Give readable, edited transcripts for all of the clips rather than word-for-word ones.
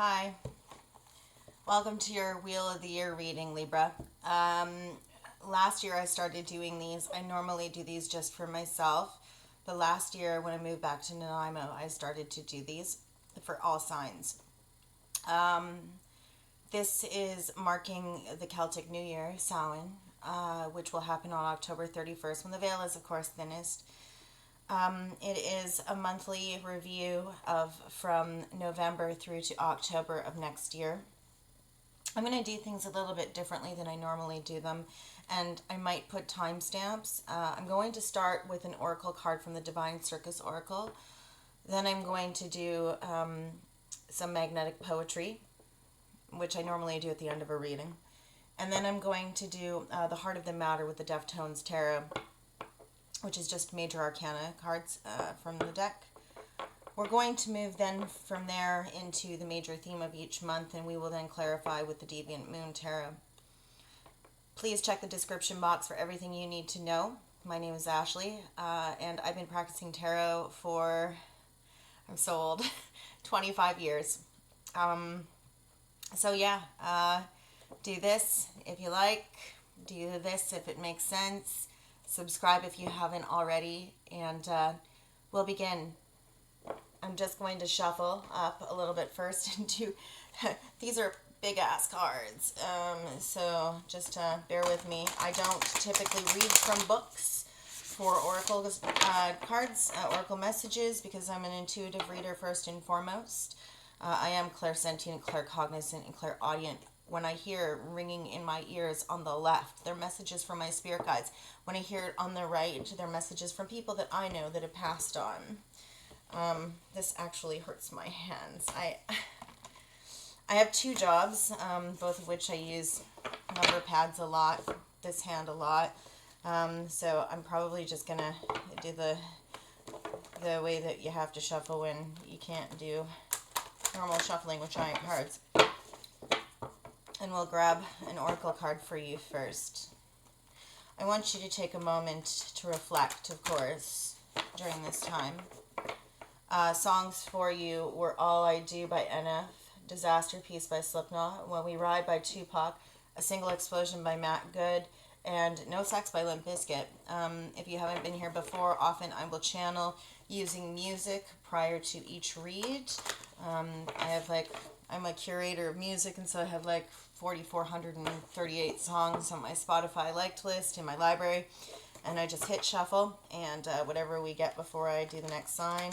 Hi, welcome to your Wheel of the Year reading, Libra. Last year I started doing these. I normally do these just for myself. But last year when I moved back to Nanaimo, I started to do these for all signs. This is marking the Celtic New Year, Samhain, which will happen on October 31st when the veil is, of course, thinnest. It is a monthly review of from November through to October of next year. I'm going to do things a little bit differently than I normally do them, and I might put timestamps. I'm going to start with an oracle card from the Divine Circus Oracle. Then I'm going to do some magnetic poetry, which I normally do at the end of a reading. And then I'm going to do the Heart of the Matter with the Deftones Tarot, which is just major arcana cards from the deck. We're going to move then from there into the major theme of each month, and we will then clarify with the Deviant Moon Tarot. Please check the description box for everything you need to know. My name is Ashley, and I've been practicing tarot for, I'm so old, 25 years. So yeah, do this if you like, do this if it makes sense, subscribe if you haven't already, and we'll begin. I'm just going to shuffle up a little bit first and do, these are big ass cards, so just bear with me. I don't typically read from books for oracle cards, oracle messages, because I'm an intuitive reader first and foremost. I am clairsentient, claircognizant, and clairaudient. When I hear ringing in my ears on the left, they're messages from my spirit guides. When I hear it on the right, they're messages from people that I know that have passed on. This actually hurts my hands. I have two jobs, both of which I use number pads a lot, this hand a lot. So I'm probably just gonna do the way that you have to shuffle when you can't do normal shuffling with giant cards. And we'll grab an oracle card for you first. I want you to take a moment to reflect, of course, during this time. Songs for you were All I Do by NF, Disaster Piece by Slipknot, When We Ride by Tupac, A Single Explosion by Matt Good, and No Sex by Limp Bizkit. If you haven't been here before, often I will channel using music prior to each read. I'm a curator of music, and so I have 4,438 songs on my Spotify liked list in my library, and I just hit shuffle, and whatever we get before I do the next sign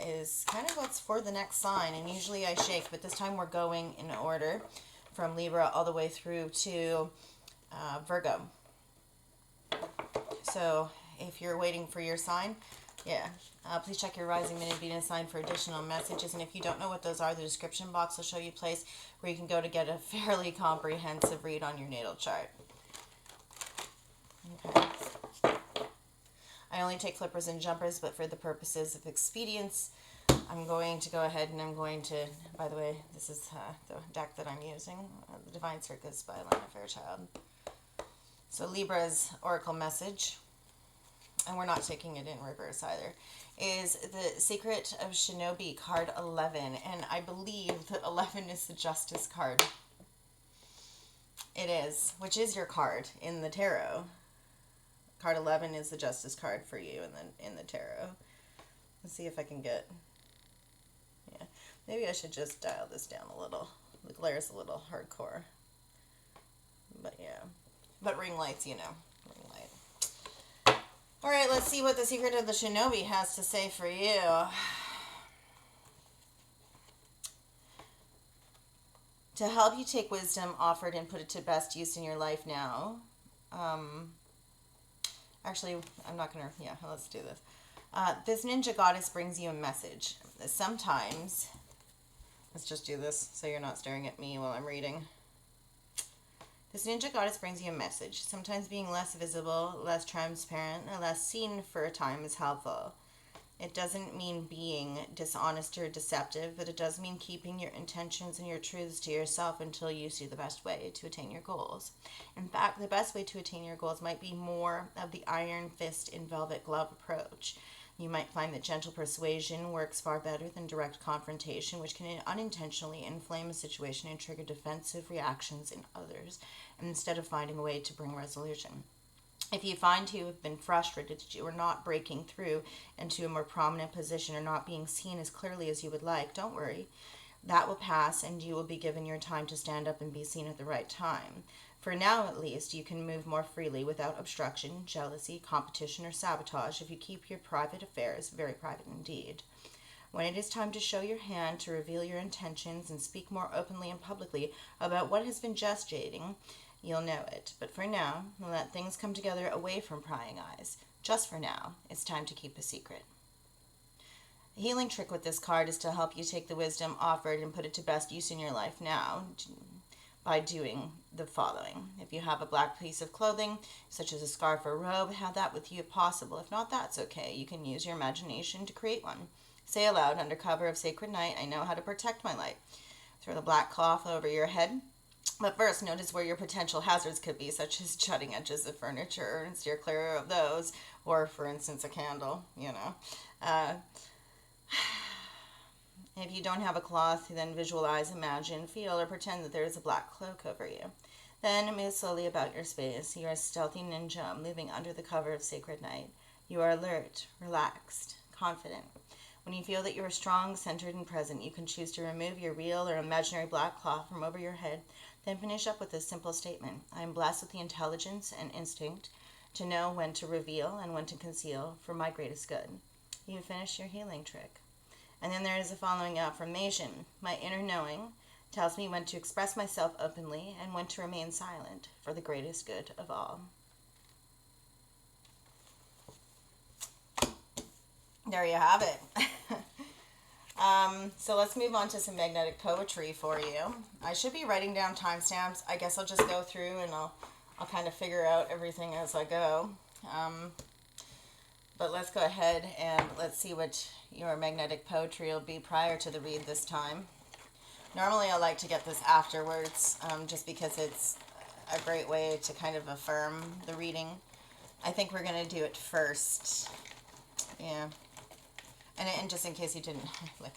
is kind of what's for the next sign. And usually I shake, but this time we're going in order from Libra all the way through to Virgo. So if you're waiting for your sign, please check your rising, moon, and Venus sign for additional messages. And if you don't know what those are, the description box will show you a place where you can go to get a fairly comprehensive read on your natal chart. Okay. I only take flippers and jumpers, but for the purposes of expedience, I'm going to go ahead and I'm going to, by the way, this is the deck that I'm using, the Divine Circus by Lana Fairchild. So Libra's oracle message, and we're not taking it in reverse either, is the Secret of Shinobi, card 11, and I believe that 11 is the Justice card. It is, which is your card in the tarot. Card 11 is the Justice card for you in the tarot. Let's see if I can get, maybe I should just dial this down a little. The glare's a little hardcore. But yeah. But ring lights, ring light. Alright, let's see what the Secret of the Shinobi has to say for you. To help you take wisdom offered and put it to best use in your life now. Actually, I'm not going to, let's do this. This ninja goddess brings you a message. Sometimes, let's just do this so you're not staring at me while I'm reading. This ninja goddess brings you a message. Sometimes being less visible, less transparent, and less seen for a time is helpful. It doesn't mean being dishonest or deceptive, but it does mean keeping your intentions and your truths to yourself until you see the best way to attain your goals. In fact, the best way to attain your goals might be more of the iron fist in velvet glove approach. You might find that gentle persuasion works far better than direct confrontation, which can unintentionally inflame a situation and trigger defensive reactions in others, instead of finding a way to bring resolution. If you find you have been frustrated that you are not breaking through into a more prominent position or not being seen as clearly as you would like, don't worry. That will pass, and you will be given your time to stand up and be seen at the right time. For now, at least, you can move more freely without obstruction, jealousy, competition, or sabotage if you keep your private affairs very private indeed. When it is time to show your hand, to reveal your intentions, and speak more openly and publicly about what has been gestating, you'll know it. But for now, let things come together away from prying eyes. Just for now, it's time to keep a secret. The healing trick with this card is to help you take the wisdom offered and put it to best use in your life now by doing the following. If you have a black piece of clothing, such as a scarf or robe, have that with you if possible. If not, that's okay. You can use your imagination to create one. Say aloud, under cover of sacred night, I know how to protect my light. Throw the black cloth over your head. But first, notice where your potential hazards could be, such as jutting edges of furniture, and steer clear of those. Or, for instance, a candle, If you don't have a cloth, then visualize, imagine, feel, or pretend that there is a black cloak over you. Then move slowly about your space. You are a stealthy ninja moving under the cover of sacred night. You are alert, relaxed, confident. When you feel that you are strong, centered, and present, you can choose to remove your real or imaginary black cloth from over your head. Then finish up with this simple statement. I am blessed with the intelligence and instinct to know when to reveal and when to conceal for my greatest good. You finish your healing trick. And then there is the following affirmation. My inner knowing tells me when to express myself openly and when to remain silent for the greatest good of all. There you have it. So let's move on to some magnetic poetry for you. I should be writing down timestamps. I guess I'll just go through and I'll kind of figure out everything as I go. But let's go ahead and let's see what your magnetic poetry will be prior to the read this time. Normally I like to get this afterwards, just because it's a great way to kind of affirm the reading. I think we're going to do it first. Yeah. And just in case you didn't, well,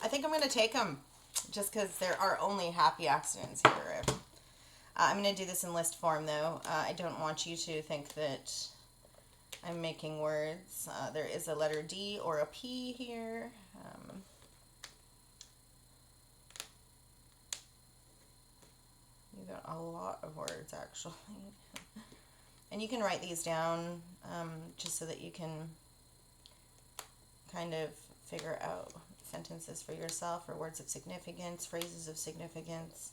I think I'm going to take them just because there are only happy accidents here. I'm going to do this in list form, though. I don't want you to think that I'm making words. There is a letter D or a P here. You got a lot of words, actually. And you can write these down just so that you can kind of figure out sentences for yourself or words of significance, phrases of significance.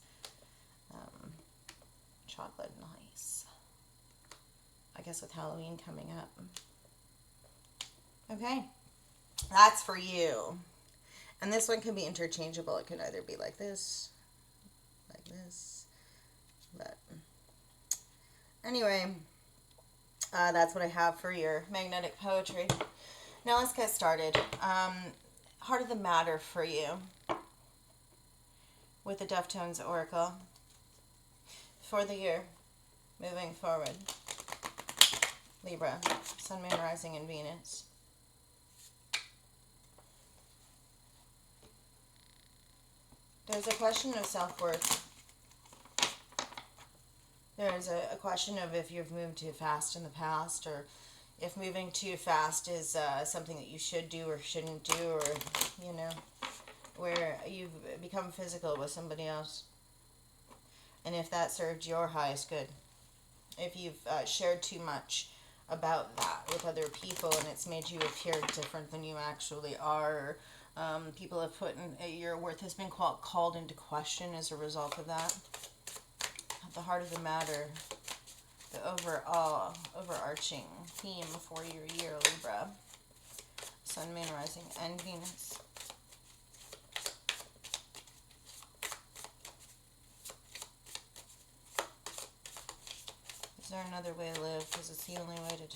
Chocolate, nice. I guess with Halloween coming up. Okay, that's for you. And this one can be interchangeable. It can either be like this, but anyway, that's what I have for your magnetic poetry. Now let's get started. Heart of the matter for you with the Deftones Oracle for the year moving forward. Libra, Sun, Moon, Rising, and Venus. There's a question of self-worth. There's a question of if you've moved too fast in the past, or if moving too fast is something that you should do or shouldn't do, or, where you've become physical with somebody else. And if that served your highest good. If you've shared too much about that with other people and it's made you appear different than you actually are, or people have put in, your worth has been called into question as a result of that. At the heart of the matter, the overarching theme for your year, Libra, Sun, Moon, Rising, and Venus. Is there another way to live? Because it's the only way to die.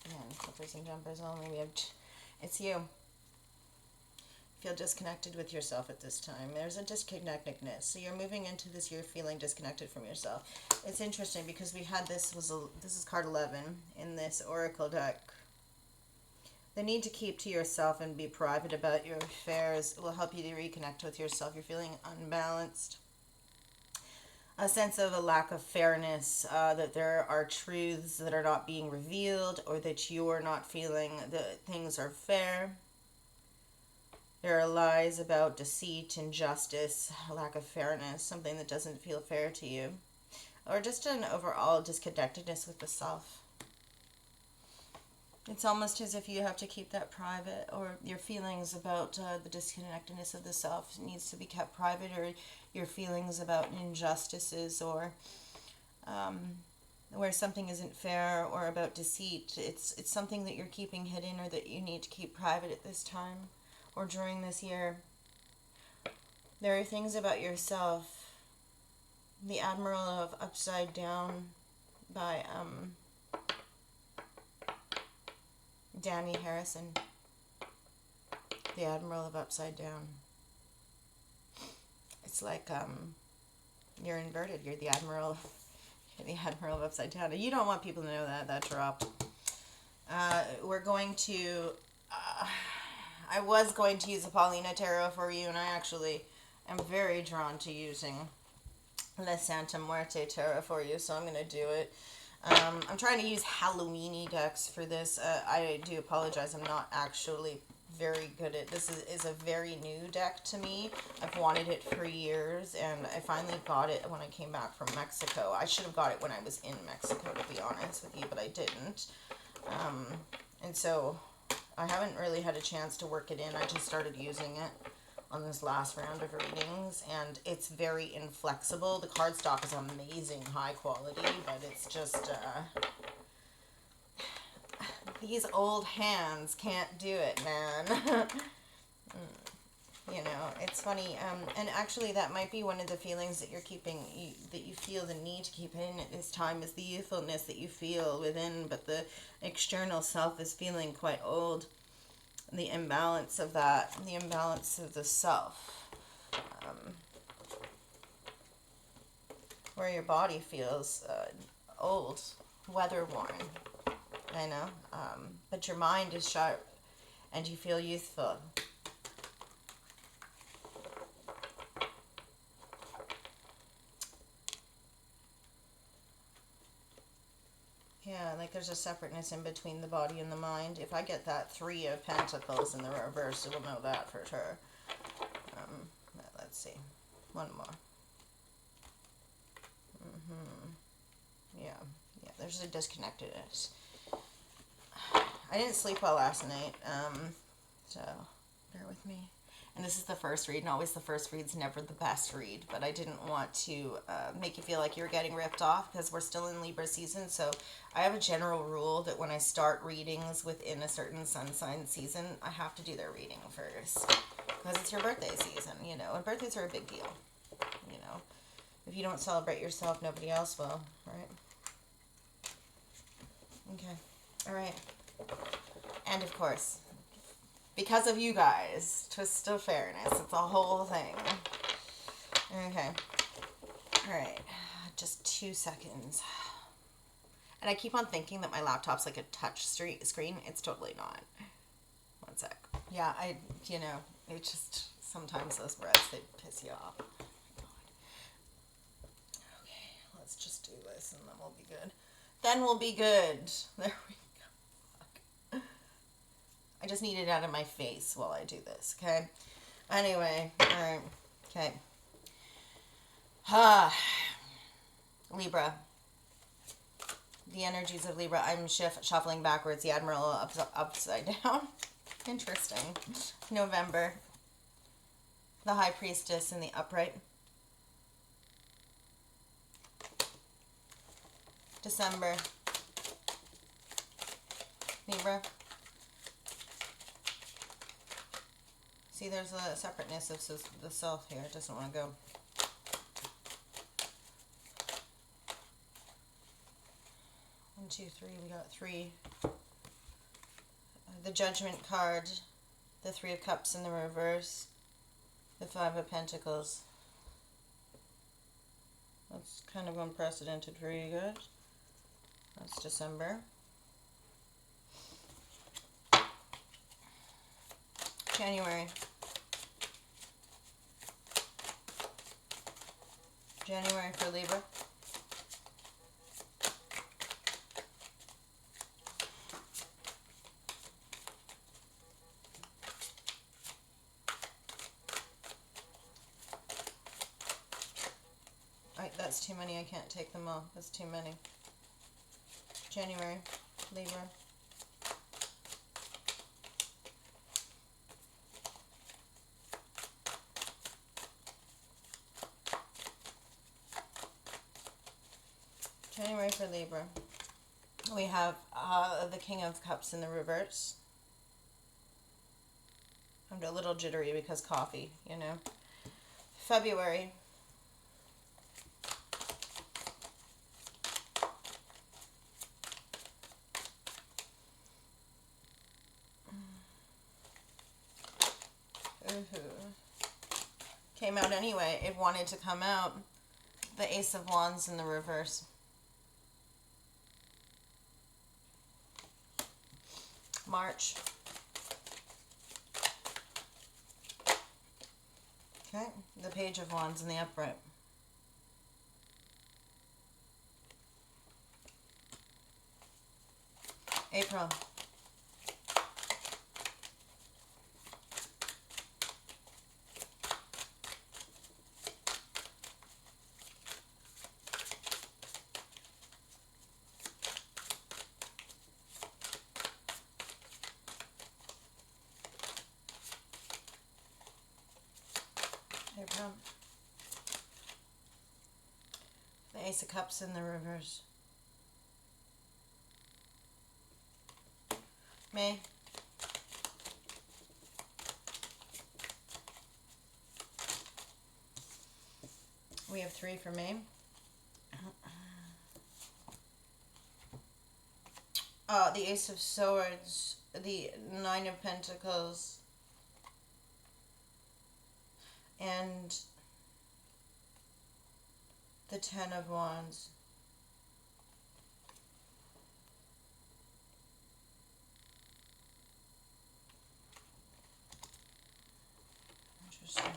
Again, flippers and jumpers only. It's you. feel disconnected with yourself at this time. There's a disconnectedness. So you're moving into this year feeling disconnected from yourself. It's interesting because we had this is card 11 in this oracle deck. The need to keep to yourself and be private about your affairs will help you to reconnect with yourself. You're feeling unbalanced. A sense of a lack of fairness, that there are truths that are not being revealed, or that you're not feeling that things are fair. There are lies about deceit, injustice, a lack of fairness, something that doesn't feel fair to you, or just an overall disconnectedness with the self. It's almost as if you have to keep that private, or your feelings about the disconnectedness of the self needs to be kept private, or your feelings about injustices, or where something isn't fair, or about deceit. It's something that you're keeping hidden, or that you need to keep private at this time, or during this year. There are things about yourself. The Admiral of Upside Down by Danny Harrison. The Admiral of Upside Down. It's like you're inverted. You're the Admiral. You're the Admiral of Upside Down. You don't want people to know that dropped. We're going to. I was going to use the Paulina Tarot for you, and I actually am very drawn to using the Santa Muerte Tarot for you, so I'm going to do it. I'm trying to use Halloween-y decks for this. I do apologize. I'm not actually very good at this. Is a very new deck to me. I've wanted it for years, and I finally got it when I came back from Mexico. I should have got it when I was in Mexico, to be honest with you, but I didn't. And so I haven't really had a chance to work it in. I just started using it on this last round of readings, and it's very inflexible. The cardstock is amazing, high quality, but it's just these old hands can't do it, man. You know, it's funny, and actually that might be one of the feelings that you're keeping, that you feel the need to keep in at this time, is the youthfulness that you feel within, but the external self is feeling quite old. The imbalance of that, the imbalance of the self, where your body feels old, weather-worn, I know, but your mind is sharp, and you feel youthful. Yeah, like there's a separateness in between the body and the mind. If I get that 3 of Pentacles in the reverse, you'll know that for sure. Let's see. One more. Yeah, there's a disconnectedness. I didn't sleep well last night, so bear with me. And this is the first read, and always the first read's never the best read, but I didn't want to make you feel like you're getting ripped off, because we're still in Libra season. So I have a general rule that when I start readings within a certain sun sign season, I have to do their reading first, because it's your birthday season, you know, and birthdays are a big deal, you know. If you don't celebrate yourself, nobody else will, right? Okay, all right. And of course, because of you guys, twist of fairness. It's a whole thing. Okay. Alright. Just 2 seconds. And I keep on thinking that my laptop's like a touch screen. It's totally not. One sec. Yeah, you know, it just, sometimes those breaths, they piss you off. Oh my God. Okay, let's just do this and then we'll be good. Then we'll be good. There we go. I just need it out of my face while I do this, okay? Anyway, alright, okay. Libra. The energies of Libra. I'm shuffling backwards. The Admiral upside down. Interesting. November. The High Priestess in the upright. December. Libra. See, there's a separateness of the self here. It doesn't want to go. One, two, three. We got 3. The Judgment card. the Three of Cups in the reverse, the Five of Pentacles. That's kind of unprecedented for you guys. That's December. January. January for Libra. That's too many. I can't take them all. That's too many. January, Libra. January for Libra. We have the King of Cups in the reverse. I'm a little jittery because coffee, you know. February. Came out anyway. It wanted to come out. The Ace of Wands in the reverse. March. Okay, the Page of Wands in the upright. April. April. The Ace of Cups in the reverse. May. We have 3 for May. The Ace of Swords, the Nine of Pentacles, and the Ten of Wands. Interesting.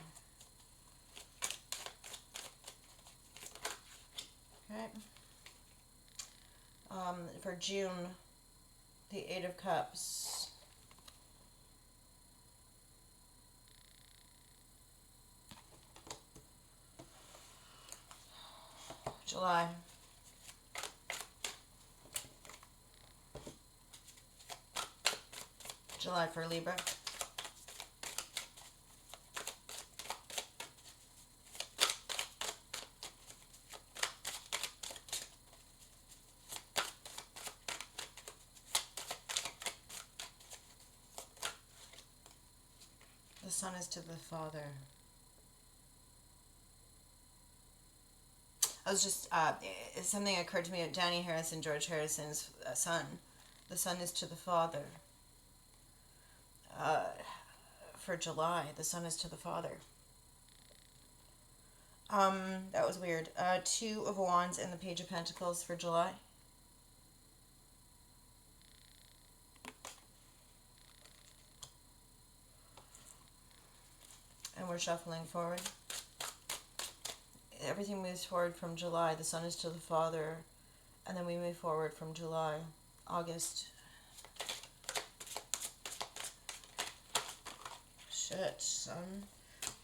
Okay. For June, the Eight of Cups. July. July for Libra. The Sun is to the Father. I was just, something occurred to me at Danny Harrison, George Harrison's son. The Sun is to the Father. For July, the Sun is to the Father. That was weird. Two of Wands and the Page of Pentacles for July. And we're shuffling forward. Everything moves forward from July. The Sun is to the Father. And then we move forward from July, August. Shit, Sun.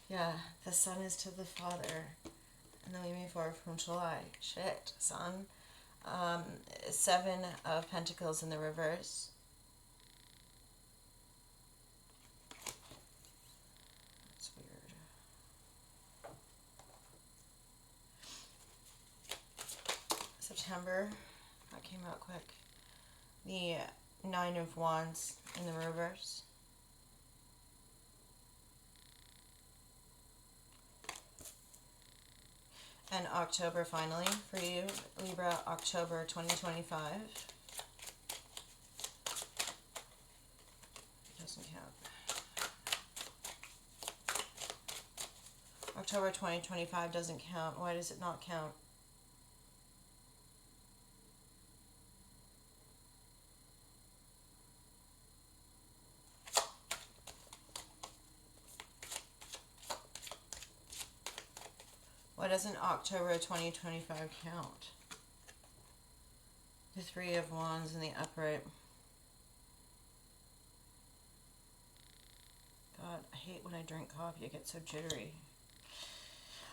Yeah, the Sun is to the Father. And then we move forward from July. Shit, Sun. 7 of Pentacles in the reverse. That's weird. September. That came out quick. The 9 of Wands in the reverse. And October, finally, for you, Libra, October 2025. It doesn't count. October 2025 doesn't count. Why does it not count? Why doesn't October 2025 count? The Three of Wands in the upright. God, I hate when I drink coffee. I get so jittery.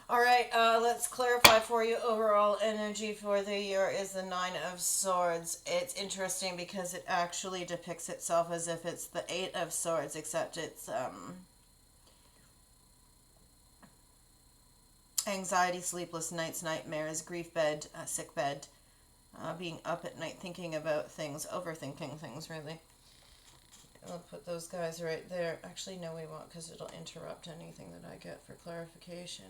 All right, let's clarify for you. Overall energy for the year is the Nine of Swords. It's interesting because it actually depicts itself as if it's the Eight of Swords, except it's anxiety, sleepless nights, nightmares, grief bed, sick bed, being up at night thinking about things, overthinking things, really. I'll put those guys right there. Actually, no, we won't, because it'll interrupt anything that I get for clarification.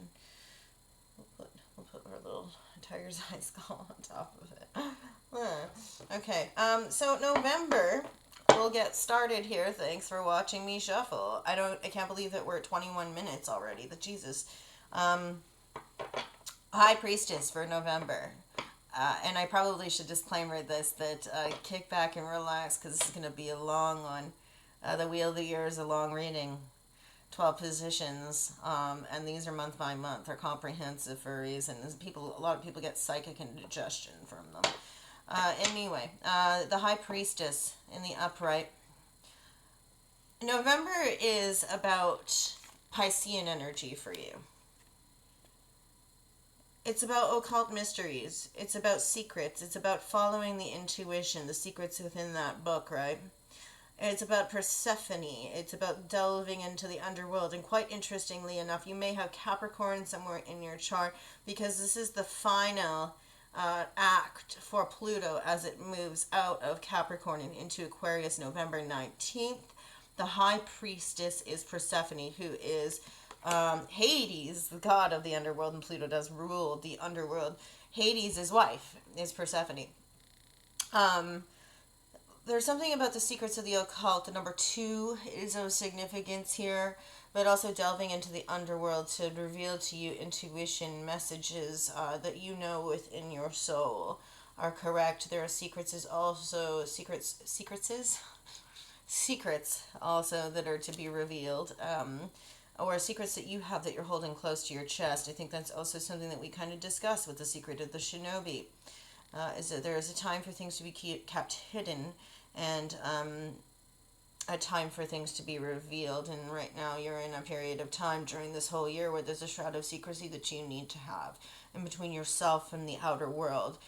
We'll put our little tiger's eye skull on top of it. Okay, so November, we'll get started here. Thanks for watching me shuffle. I can't believe that we're at 21 minutes already. The Jesus. High Priestess for November. And I probably should disclaimer this, that kick back and relax, because this is going to be a long one. The Wheel of the Year is a long reading. 12 positions, and these are month by month. They're comprehensive for a reason. A lot of people get psychic indigestion from them. Anyway, the High Priestess in the upright. November is about Piscean energy for you. It's about occult mysteries. It's about secrets. It's about following the intuition, the secrets within that book, right? It's about Persephone. It's about delving into the underworld. And quite interestingly enough, you may have Capricorn somewhere in your chart, because this is the final act for Pluto as it moves out of Capricorn and into Aquarius November 19th. The High Priestess is Persephone, who is Hades, the god of the underworld, and Pluto does rule the underworld. Hades' wife is Persephone. There's something about the secrets of the occult. The number 2 is of significance here, but also delving into the underworld to reveal to you intuition, messages that you know within your soul are correct. There are secrets also also that are to be revealed, or secrets that you have that you're holding close to your chest. I think that's also something that we kind of discussed with the secret of the shinobi, is that there is a time for things to be kept hidden, and a time for things to be revealed. And right now you're in a period of time during this whole year where there's a shroud of secrecy that you need to have in between yourself and the outer world,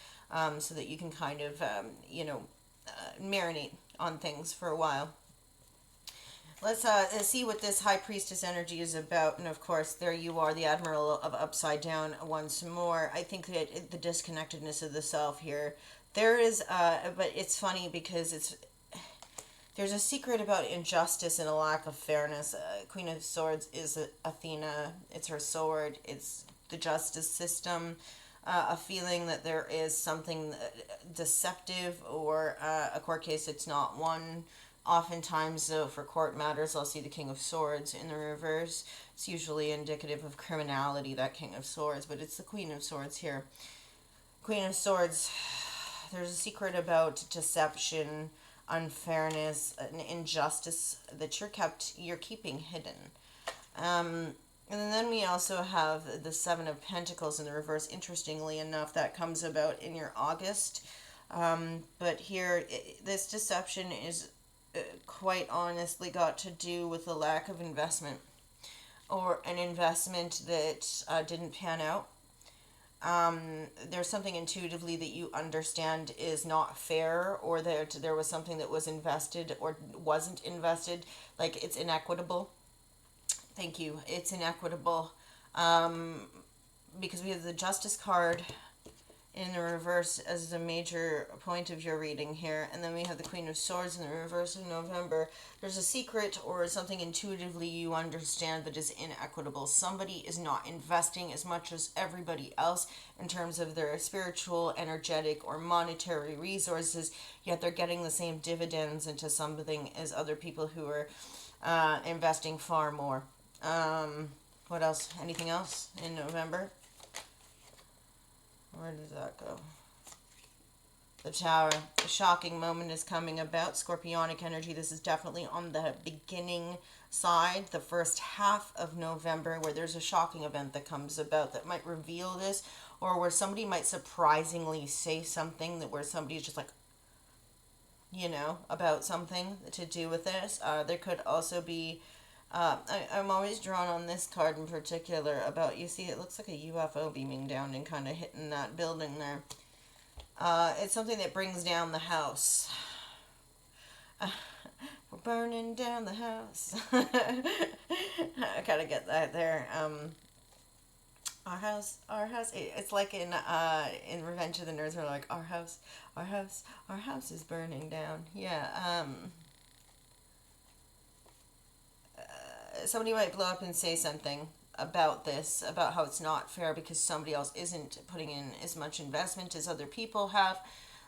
so that you can kind of marinate on things for a while. Let's see what this High Priestess energy is about. And of course, there you are, the Admiral of Upside Down once more. I think that the disconnectedness of the self here, there is, but it's funny because there's a secret about injustice and a lack of fairness. Queen of Swords is Athena. It's her sword. It's the justice system. A feeling that there is something deceptive, or a court case it's not one. Oftentimes, though, for court matters, I'll see the King of Swords in the reverse. It's usually indicative of criminality, that King of Swords, but it's the Queen of Swords here. Queen of Swords, there's a secret about deception, unfairness, and injustice that you're keeping hidden. And then we also have the Seven of Pentacles in the reverse. Interestingly enough, that comes about in your August. But here, this deception is quite honestly got to do with a lack of investment, or an investment that didn't pan out. There's something intuitively that you understand is not fair, or that there was something that was invested or wasn't invested, like it's inequitable. Thank you. It's inequitable, because we have the Justice card in the reverse as the major point of your reading here, and then we have the Queen of Swords in the reverse of November. There's a secret or something intuitively you understand that is inequitable. Somebody is not investing as much as everybody else in terms of their spiritual, energetic, or monetary resources, yet they're getting the same dividends into something as other people who are investing far more. What else? Anything else in November? Where does that go? The Tower. A shocking moment is coming about. Scorpionic energy. This is definitely on the beginning side, the first half of November, where there's a shocking event that comes about that might reveal this, or where somebody might surprisingly say something that where somebody's just like, about something to do with this. There could also be, I'm always drawn on this card in particular about, you see, it looks like a UFO beaming down and kind of hitting that building there. It's something that brings down the house. We're burning down the house. I gotta get that there. Our house. It's like in Revenge of the Nerds, where like our house is burning down. Yeah. Somebody might blow up and say something about this, about how it's not fair because somebody else isn't putting in as much investment as other people have,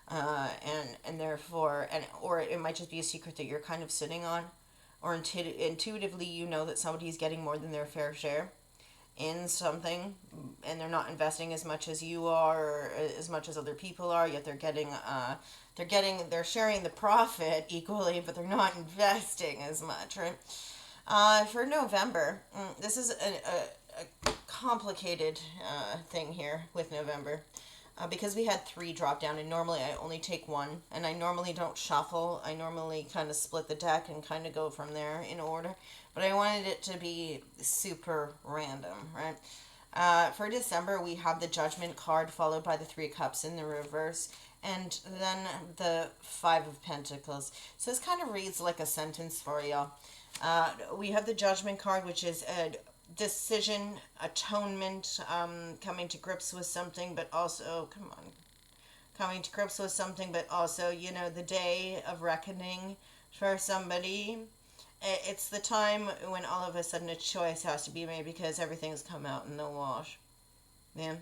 and therefore, or it might just be a secret that you're kind of sitting on, or intuitively you know that somebody's getting more than their fair share in something, and they're not investing as much as you are, or as much as other people are, yet they're sharing the profit equally, but they're not investing as much, right? For November, this is a complicated thing here with November, because we had 3 drop down, and normally I only take 1, and I normally don't shuffle. I normally kind of split the deck and kind of go from there in order, but I wanted it to be super random, right? For December, we have the Judgment card followed by the 3 Cups in the reverse, and then the 5 of Pentacles. So this kind of reads like a sentence for y'all. We have the Judgment card, which is a decision, atonement, coming to grips with something, but also, coming to grips with something, but also, the day of reckoning for somebody. It's the time when all of a sudden a choice has to be made because everything's come out in the wash. Yeah.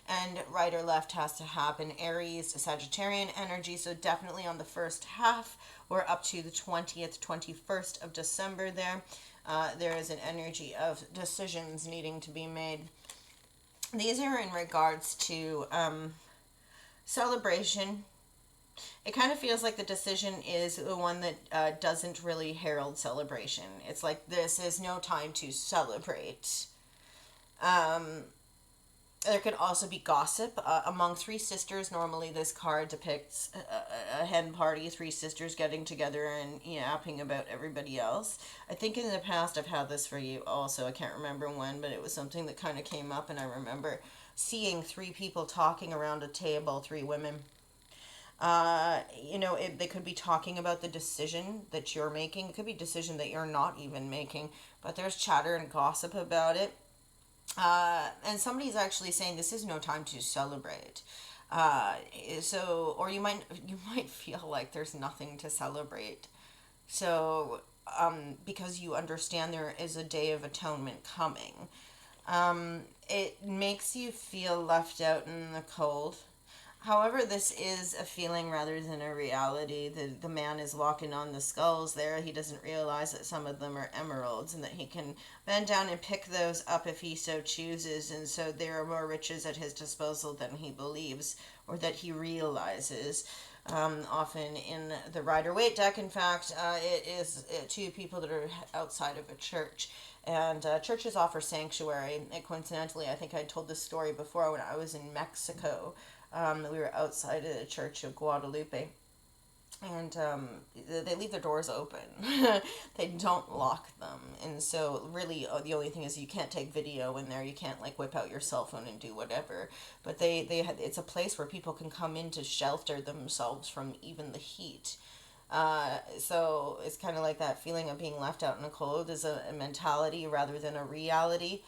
And right or left has to happen. Aries, Sagittarian energy, so definitely on the first half, or up to the 20th, 21st of December there. There is an energy of decisions needing to be made. These are in regards to celebration. It kind of feels like the decision is the one that doesn't really herald celebration. It's like, this is no time to celebrate. There could also be gossip among 3 sisters. Normally this card depicts a hen party, 3 sisters getting together and yapping about everybody else. I think in the past I've had this for you also. I can't remember when, but it was something that kind of came up, and I remember seeing 3 people talking around a table, 3 women. They could be talking about the decision that you're making. It could be a decision that you're not even making, but there's chatter and gossip about it. And somebody's actually saying this is no time to celebrate. Or you might feel like there's nothing to celebrate. So, because you understand there is a day of atonement coming, it makes you feel left out in the cold. However, this is a feeling rather than a reality. The man is walking on the skulls there. He doesn't realize that some of them are emeralds and that he can bend down and pick those up if he so chooses. And so there are more riches at his disposal than he believes or that he realizes. Often in the Rider-Waite deck, in fact, it is 2 people that are outside of a church. And churches offer sanctuary. And coincidentally, I think I told this story before when I was in Mexico. We were outside of the Church of Guadalupe, and they leave their doors open. They don't lock them, and so really the only thing is you can't take video in there. You can't whip out your cell phone and do whatever. But it's a place where people can come in to shelter themselves from even the heat. So it's kind of like that feeling of being left out in the cold is a mentality rather than a reality.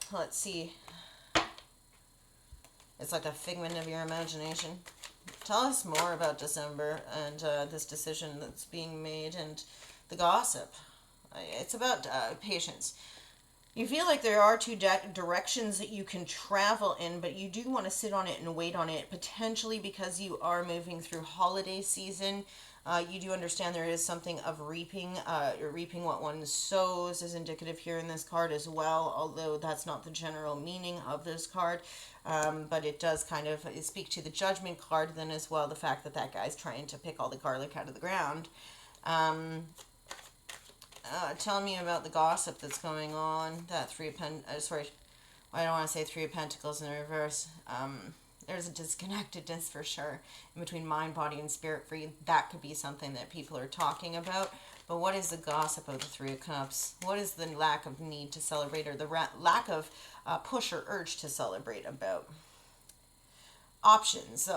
Let's see. It's like a figment of your imagination. Tell us more about December and this decision that's being made and the gossip. It's about patience. You feel like there are 2 directions that you can travel in, but you do want to sit on it and wait on it, potentially because you are moving through holiday season. You do understand there is something of reaping. Reaping what one sows is indicative here in this card as well, although that's not the general meaning of this card. But it does kind of speak to the Judgment card, then as well the fact that that guy's trying to pick all the garlic out of the ground. Tell me about the gossip that's going on. That sorry, I don't want to say Three of Pentacles in the reverse. There's a disconnectedness for sure in between mind, body, and spirit for you. That could be something that people are talking about. But what is the gossip of the Three of Cups? What is the lack of need to celebrate, or the lack of push or urge to celebrate about? Options,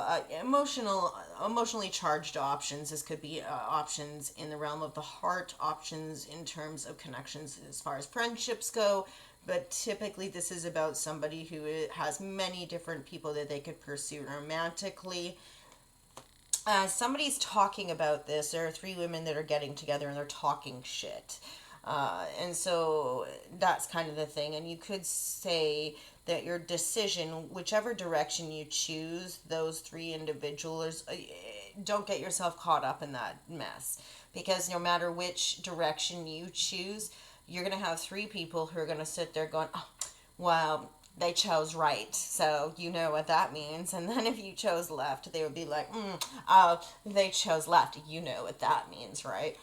emotionally charged options. This could be options in the realm of the heart, options in terms of connections as far as friendships go, but typically this is about somebody who has many different people that they could pursue romantically. Somebody's talking about this. There are three women that are getting together and they're talking shit. And so that's kind of the thing. And you could say that your decision, whichever direction you choose, those three individuals, don't get yourself caught up in that mess. Because no matter which direction you choose, you're going to have three people who are going to sit there going, oh, well, they chose right, so you know what that means. And then if you chose left, they would be like, they chose left, you know what that means, right?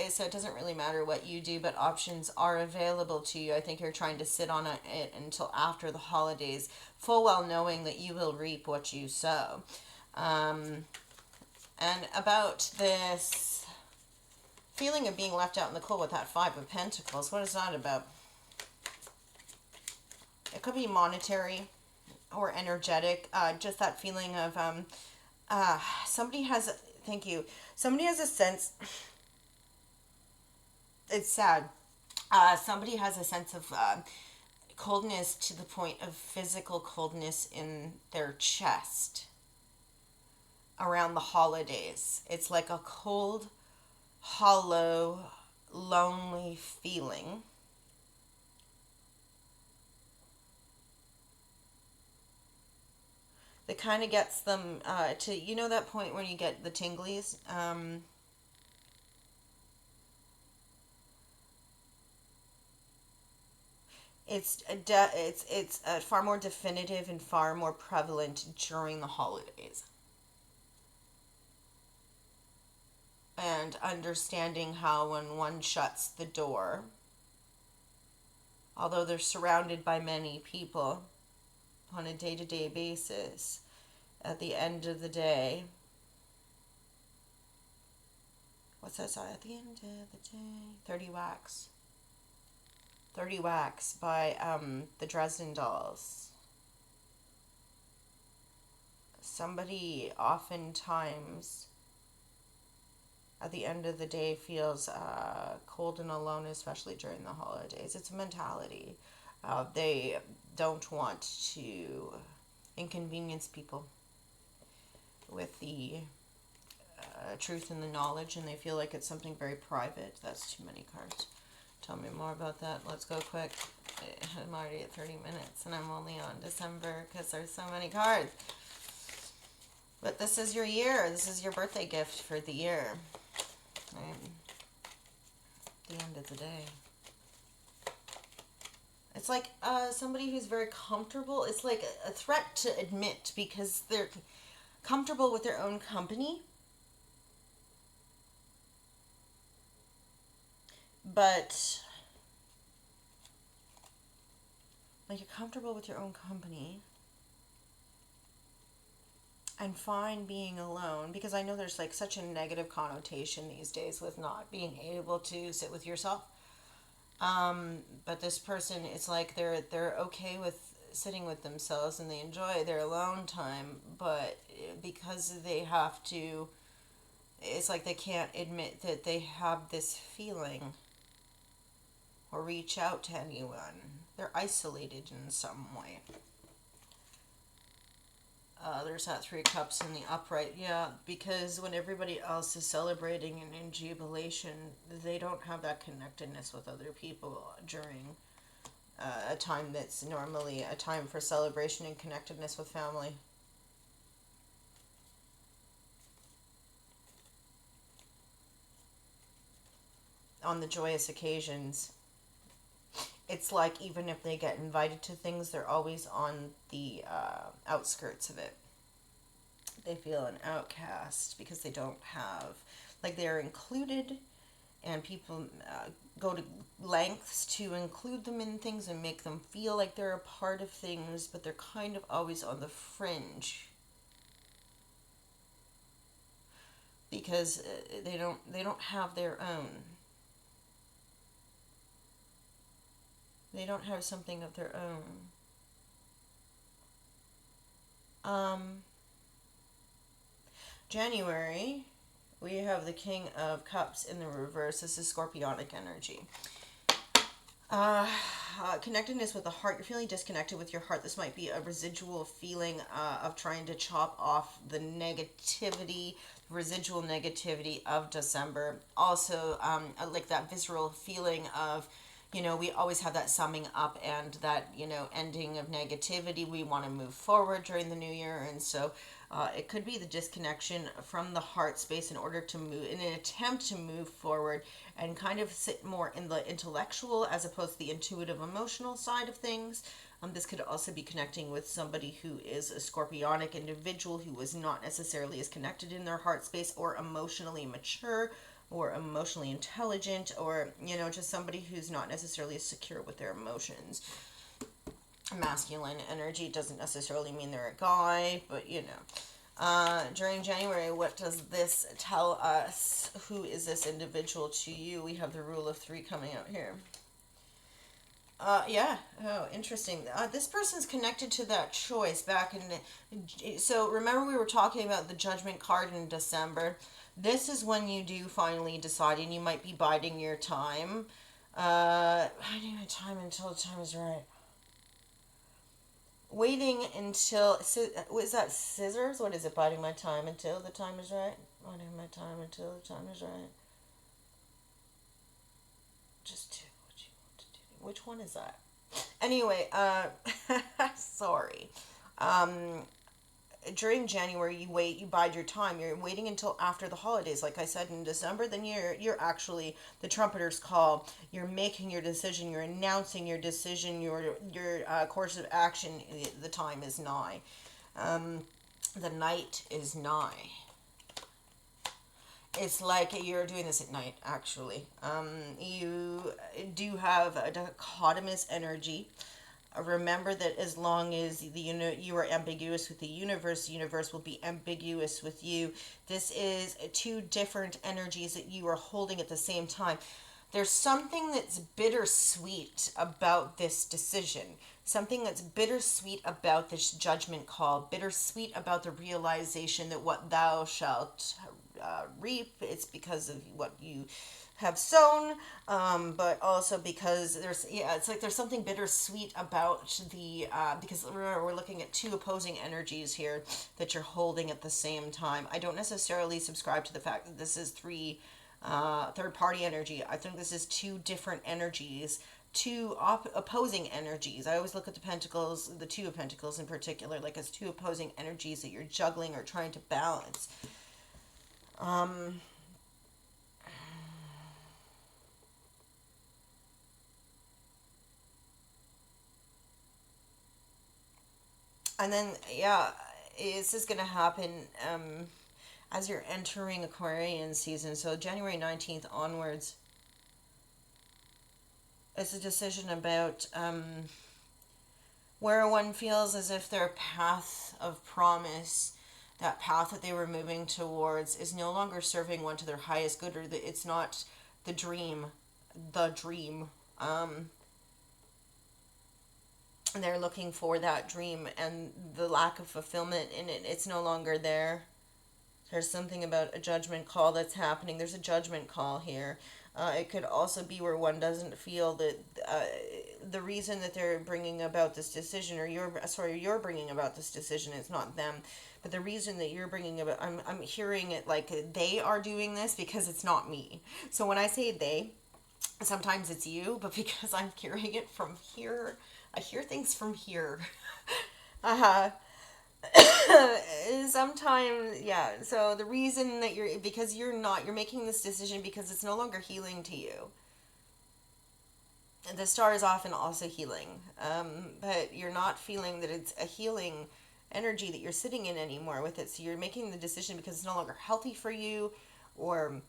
So it doesn't really matter what you do, but options are available to you. I think you're trying to sit on it until after the holidays, full well knowing that you will reap what you sow. And about this feeling of being left out in the cold with that Five of Pentacles, what is that about? It could be monetary or energetic. Just that feeling of somebody has. Thank you. Somebody has a sense. It's sad. Somebody has a sense of coldness to the point of physical coldness in their chest around the holidays. It's like a cold, hollow, lonely feeling. That kind of gets them to, you know, that point when you get the tinglies. It's far more definitive and far more prevalent during the holidays. And understanding how when one shuts the door, although they're surrounded by many people on a day-to-day basis, at the end of the day, what's that song? At the end of the day, 30 Wax. 30 Wax by the Dresden Dolls. Somebody oftentimes at the end of the day feels cold and alone, especially during the holidays. It's a mentality. They don't want to inconvenience people with the truth and the knowledge, and they feel like it's something very private. That's too many cards. Tell me more about that. Let's go quick. I'm already at 30 minutes, and I'm only on December because there's so many cards. But this is your year. This is your birthday gift for the year. Right? The end of the day. It's like somebody who's very comfortable. It's like a threat to admit because they're comfortable with their own company. But like you're comfortable with your own company and fine being alone, because I know there's like such a negative connotation these days with not being able to sit with yourself. But this person, it's like they're okay with sitting with themselves and they enjoy their alone time, but because they have to, it's like they can't admit that they have this feeling or reach out to anyone. They're isolated in some way. There's that Three of Cups in the upright. Yeah, because when everybody else is celebrating and in jubilation, they don't have that connectedness with other people during a time that's normally a time for celebration and connectedness with family. on the joyous occasions, it's like even if they get invited to things, they're always on the outskirts of it. They feel an outcast because they don't have, like, they're included, and people go to lengths to include them in things and make them feel like they're a part of things, but they're kind of always on the fringe because they don't have their own. They don't have something of their own. January, we have the King of Cups in the reverse. This is Scorpionic energy. Connectedness with the heart. You're feeling disconnected with your heart. This might be a residual feeling of trying to chop off the negativity, residual negativity of December. Also, like that visceral feeling of, we always have that summing up and that, ending of negativity. We want to move forward during the new year. And so it could be the disconnection from the heart space in order to move, in an attempt to move forward and kind of sit more in the intellectual as opposed to the intuitive emotional side of things. This could also be connecting with somebody who is a scorpionic individual who is not necessarily as connected in their heart space or emotionally mature or emotionally intelligent, or, just somebody who's not necessarily as secure with their emotions. Masculine energy doesn't necessarily mean they're a guy, but, during January, what does this tell us? Who is this individual to you? We have the Rule of 3 coming out here. Yeah. Oh, interesting. This person's connected to that choice back in... So, remember we were talking about the Judgment card in December? This is when you do finally decide, and you might be biding your time. Biding my time until the time is right. Waiting until... Is that scissors? What is it? Biding my time until the time is right? Biding my time until the time is right. Just do what you want to do. Which one is that? Anyway, sorry. During January, you wait, you bide your time. You're waiting until after the holidays. Like I said, in December, then you're actually the trumpeter's call. You're making your decision. You're announcing your decision. Your course of action. The time is nigh. The night is nigh. It's like you're doing this at night, actually. You do have a dichotomous energy. Remember that as long as you are ambiguous with the universe will be ambiguous with you. This is two different energies that you are holding at the same time. There's something that's bittersweet about this decision. Something that's bittersweet about this judgment call. Bittersweet about the realization that what thou shalt reap, it's because of what you have sown, but also because it's like there's something bittersweet about the, because remember, we're looking at two opposing energies here that you're holding at the same time. I don't necessarily subscribe to the fact that this is third party energy. I think this is two different energies, two opposing energies. I always look at the pentacles, the Two of Pentacles in particular, like as two opposing energies that you're juggling or trying to balance. And then, this is going to happen as you're entering Aquarian season. So January 19th onwards, it's a decision about where one feels as if their path of promise, that path that they were moving towards, is no longer serving one to their highest good, or that it's not the dream. They're looking for that dream, and the lack of fulfillment in it, it's no longer there. There's something about a judgment call that's happening. There's a judgment call here. It could also be where one doesn't feel that the reason that they're bringing about this decision, or you're bringing about this decision, it's not them, but the reason that you're bringing about, I'm hearing it like they are doing this because it's not me. So when I say they, sometimes it's you, but because I'm hearing it from here, I hear things from here. Sometimes, yeah. So the reason that because you're making this decision because it's no longer healing to you. The star is often also healing, but you're not feeling that it's a healing energy that you're sitting in anymore with it. So you're making the decision because it's no longer healthy for you, or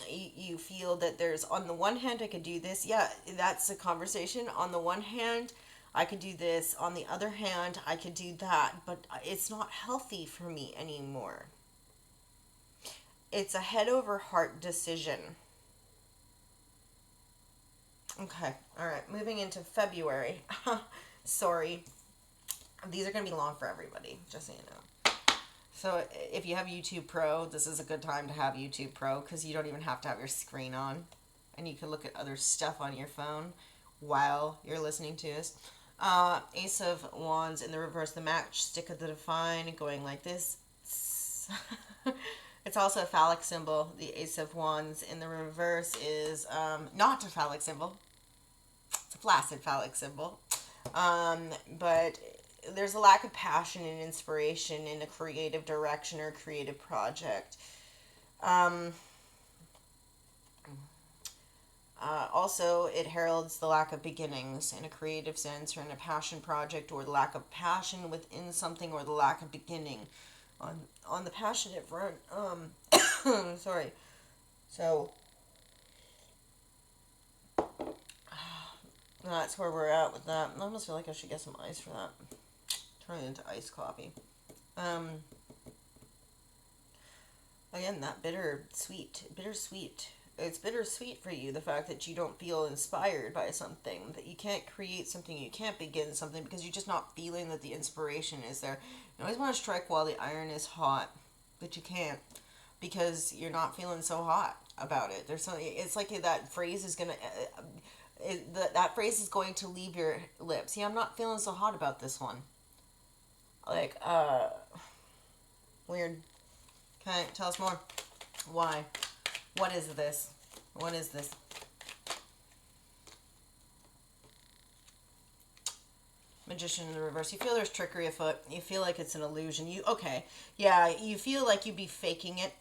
you feel that there's, on the one hand, I could do this. Yeah, that's a conversation. On the one hand, I could do this. On the other hand, I could do that, but it's not healthy for me anymore. It's a head over heart decision. Okay, all right, moving into February. Sorry, these are going to be long for everybody, just so you know. So if you have YouTube Pro, this is a good time to have YouTube Pro because you don't even have to have your screen on. And you can look at other stuff on your phone while you're listening to us. Ace of Wands in the reverse, the matchstick of the divine, going like this. It's also a phallic symbol. The Ace of Wands in the reverse is not a phallic symbol. It's a flaccid phallic symbol. But there's a lack of passion and inspiration in a creative direction or creative project. Also, it heralds the lack of beginnings in a creative sense or in a passion project, or the lack of passion within something, or the lack of beginning on the passionate front. Sorry. So that's where we're at with that. I almost feel like I should get some ice for that. Turn it into iced coffee. Again, that bittersweet. It's bittersweet for you, the fact that you don't feel inspired by something, that you can't create something, you can't begin something because you're just not feeling that the inspiration is there. You always want to strike while the iron is hot, but you can't because you're not feeling so hot about it. There's something. It's like that phrase is gonna. That phrase is going to leave your lips. Yeah, I'm not feeling so hot about this one. Like, weird. Okay, tell us more. Why? What is this? What is this? Magician in the reverse. You feel there's trickery afoot. You feel like it's an illusion. You feel like you'd be faking it.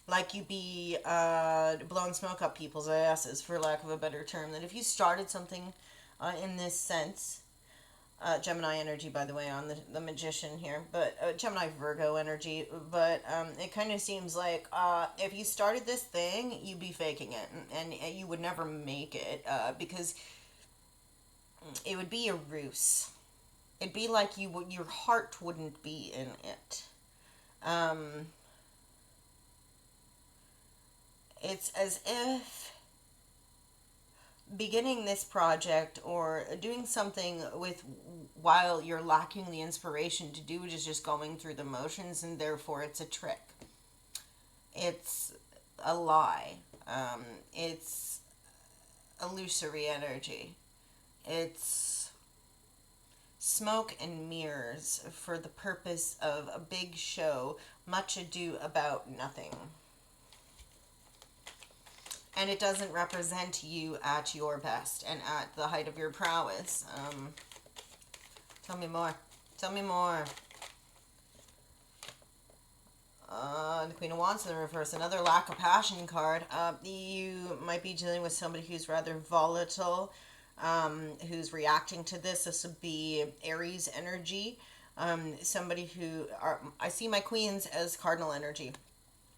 Like you'd be blowing smoke up people's asses, for lack of a better term. That if you started something in this sense, Gemini energy, by the way, on the magician here, but Gemini Virgo energy, but it kind of seems like if you started this thing, you'd be faking it, and you would never make it, because it would be a ruse. It'd be like your heart wouldn't be in it. It's as if beginning this project or doing something with while you're lacking the inspiration to do it is just going through the motions, and therefore it's a trick. It's a lie. It's illusory energy. It's smoke and mirrors for the purpose of a big show, much ado about nothing. And it doesn't represent you at your best and at the height of your prowess. Tell me more. Tell me more. The Queen of Wands in the reverse. Another lack of passion card. You might be dealing with somebody who's rather volatile, who's reacting to this. This would be Aries energy. Somebody who... I see my queens as cardinal energy.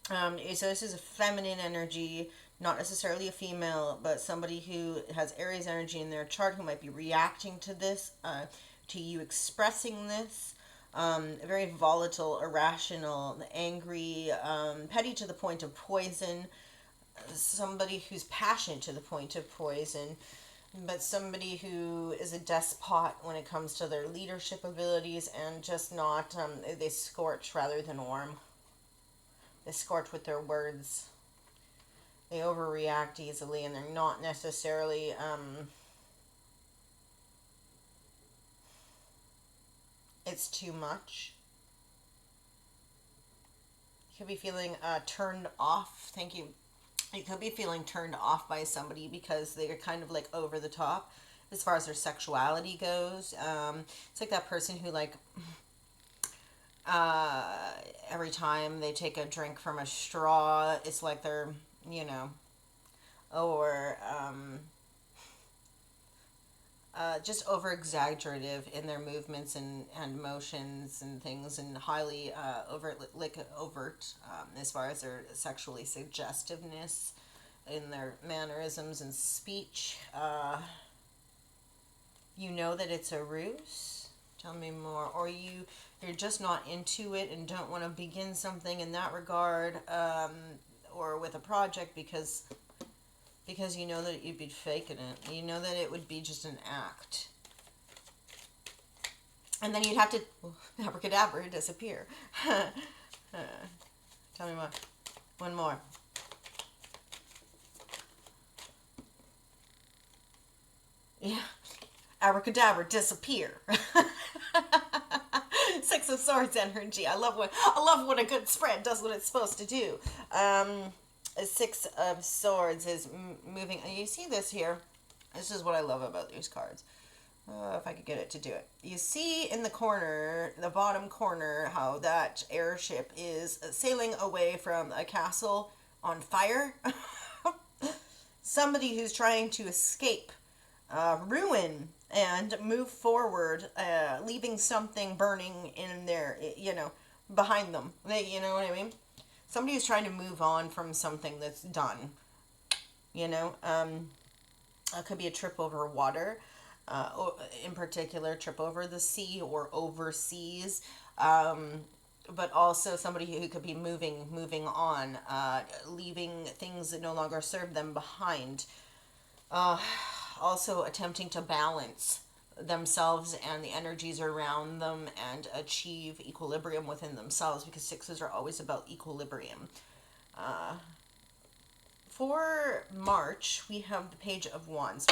So this is a feminine energy, not necessarily a female, but somebody who has Aries energy in their chart who might be reacting to this, to you expressing this. Very volatile, irrational, angry, petty to the point of poison. Somebody who's passionate to the point of poison, but somebody who is a despot when it comes to their leadership abilities and just not, they scorch rather than warm. They scorch with their words. They overreact easily, and they're not necessarily it's too much. You could be feeling turned off. Thank you. You could be feeling turned off by somebody because they're kind of like over the top as far as their sexuality goes. It's like that person who, like, Every time they take a drink from a straw, it's like they're, you know, or just over exaggerative in their movements and motions and things, and highly overt as far as their sexually suggestiveness in their mannerisms and speech. You know that it's a ruse. Tell me more. Or you're just not into it and don't want to begin something in that regard, or with a project because you know that you'd be faking it. You know that it would be just an act. And then you'd have to abracadabra disappear. Tell me more. One more. Yeah. Abracadabra disappear. Six of Swords energy. I love when a good spread does what it's supposed to do. Six of Swords is moving. You see this here. This is what I love about these cards. If I could get it to do it. You see in the corner, the bottom corner, how that airship is sailing away from a castle on fire. Somebody who's trying to escape ruin and move forward, leaving something burning in there, behind them. You know what I mean? Somebody who's trying to move on from something that's done. It could be a trip over water. In particular, trip over the sea or overseas, but also somebody who could be moving on, leaving things that no longer serve them behind, also attempting to balance themselves and the energies around them and achieve equilibrium within themselves, because sixes are always about equilibrium. For March, we have the Page of Wands.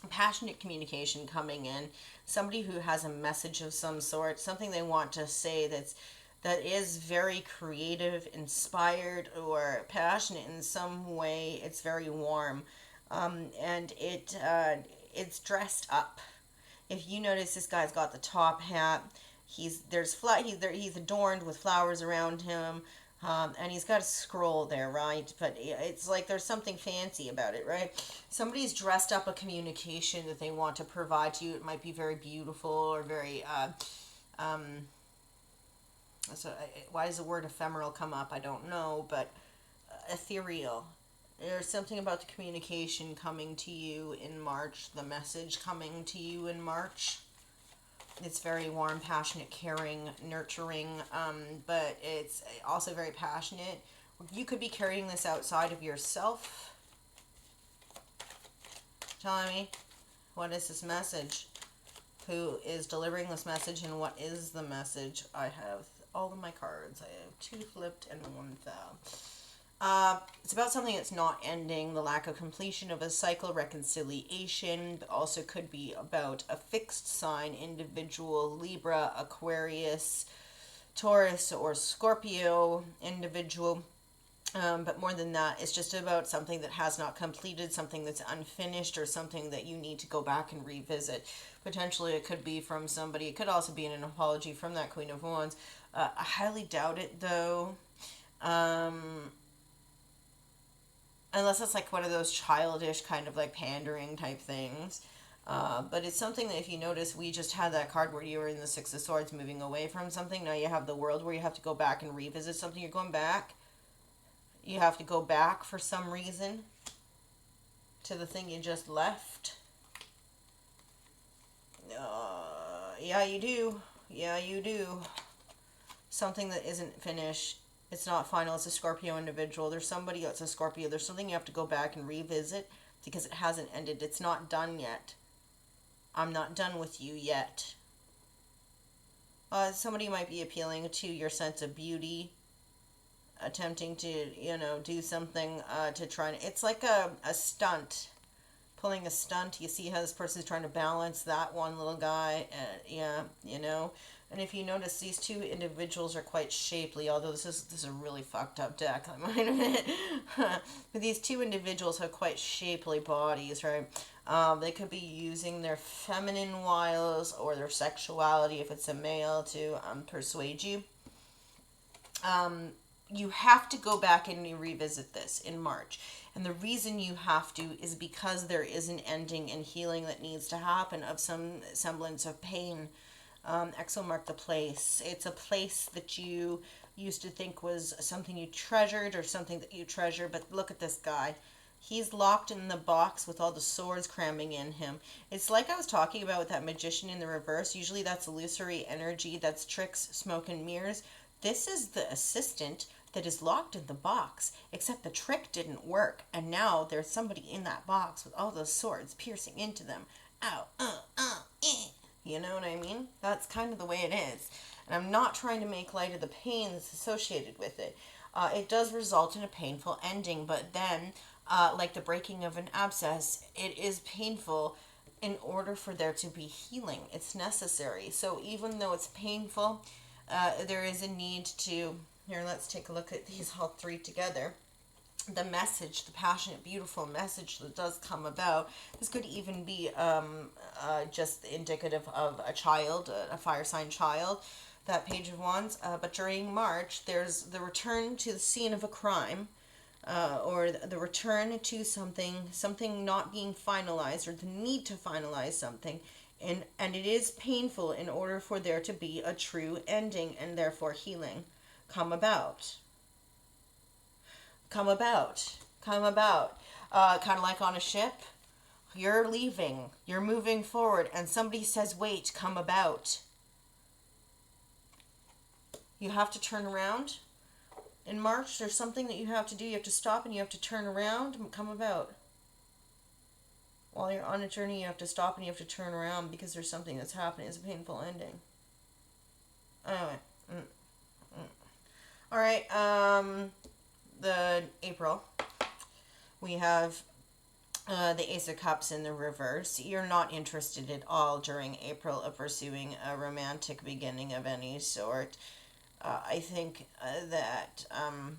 Passionate communication coming in, somebody who has a message of some sort, something they want to say that is very creative, inspired, or passionate in some way. It's very warm, and it's dressed up. If you notice, this guy's got the top hat. He's adorned with flowers around him. And he's got a scroll there, right? But it's like there's something fancy about it, right? Somebody's dressed up a communication that they want to provide to you. It might be very beautiful or very, why does the word ephemeral come up? I don't know, but ethereal. There's something about the communication coming to you in March, the message coming to you in March. It's very warm, passionate, caring, nurturing, but it's also very passionate. You could be carrying this outside of yourself. Telling me, what is this message? Who is delivering this message, and what is the message? I have all of my cards. I have 2 flipped and 1 fell. It's about something that's not ending, the lack of completion of a cycle, reconciliation, but also could be about a fixed sign individual, Libra, Aquarius, Taurus, or Scorpio individual. But more than that, it's just about something that has not completed, something that's unfinished, or something that you need to go back and revisit. Potentially it could be from somebody. It could also be an apology from that Queen of Wands. I highly doubt it, though. Unless it's like one of those childish kind of like pandering type things. But it's something that, if you notice, we just had that card where you were in the Six of Swords moving away from something. Now you have the World where you have to go back and revisit something. You're going back. You have to go back for some reason to the thing you just left. Yeah, you do. Yeah, you do. Something that isn't finished. It's not final. It's a Scorpio individual. There's somebody that's a Scorpio. There's something you have to go back and revisit because it hasn't ended. It's not done yet. I'm not done with you yet. Somebody might be appealing to your sense of beauty, attempting to, do something to try. It's like a stunt. Pulling a stunt. You see how this person's trying to balance that one little guy. And if you notice, these 2 individuals are quite shapely, although this is a really fucked up deck, I might admit. But these 2 individuals have quite shapely bodies, right? They could be using their feminine wiles or their sexuality, if it's a male, to persuade you. You have to go back and you revisit this in March. And the reason you have to is because there is an ending and healing that needs to happen of some semblance of pain. Exo mark the place. It's a place that you used to think was something you treasured or something that you treasure, but look at this guy. He's locked in the box with all the swords cramming in him. It's like I was talking about with that magician in the reverse. Usually that's illusory energy, that's tricks, smoke, and mirrors. This is the assistant that is locked in the box, except the trick didn't work, and now there's somebody in that box with all those swords piercing into them. Ow, eh. You know what I mean? That's kind of the way it is. And I'm not trying to make light of the pain that's associated with it. It does result in a painful ending, but then, like the breaking of an abscess, it is painful in order for there to be healing. It's necessary. So even though it's painful, there is a need to. Here, let's take a look at these all three together. The message, the passionate, beautiful message that does come about. This could even be just indicative of a child, a fire sign child, that Page of Wands. But during March, there's the return to the scene of a crime, or the return to something not being finalized, or the need to finalize something. And it is painful in order for there to be a true ending and therefore healing come about. Come about. Come about. Kind of like on a ship. You're leaving. You're moving forward. And somebody says, wait, come about. You have to turn around. In March, there's something that you have to do. You have to stop and you have to turn around and come about. While you're on a journey, you have to stop and you have to turn around because there's something that's happening. It's a painful ending. Anyway. All right. The April. We have the Ace of Cups in the reverse. You're not interested at all during April of pursuing a romantic beginning of any sort. I think that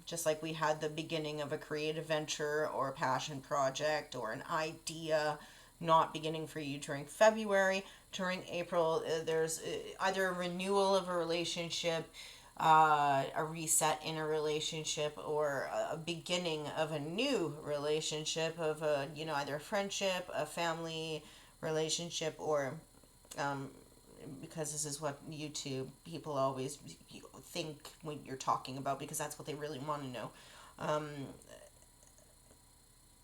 just like we had the beginning of a creative venture or a passion project or an idea not beginning for you during February, during April, there's either a renewal of a relationship, a reset in a relationship, or a beginning of a new relationship of a, either a friendship, a family relationship, or because this is what YouTube people always think when you're talking about, because that's what they really want to know.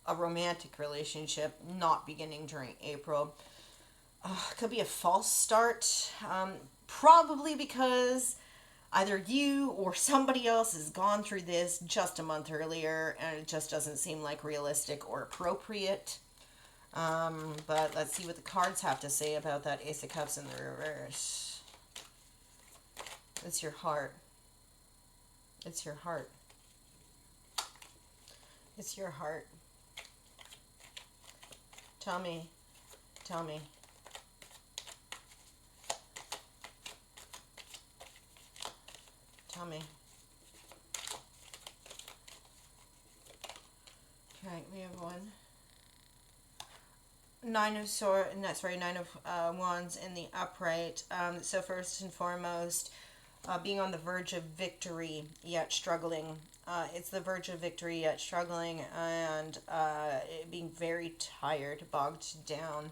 A romantic relationship not beginning during April. Could be a false start. Probably because either you or somebody else has gone through this just a month earlier and it just doesn't seem like realistic or appropriate. But let's see what the cards have to say about that Ace of Cups in the reverse. It's your heart. It's your heart. It's your heart. Tell me. Tell me. Tell me. Okay, we have one. Nine of Wands in the upright. So first and foremost, being on the verge of victory yet struggling. It's the verge of victory yet struggling, and being very tired, bogged down.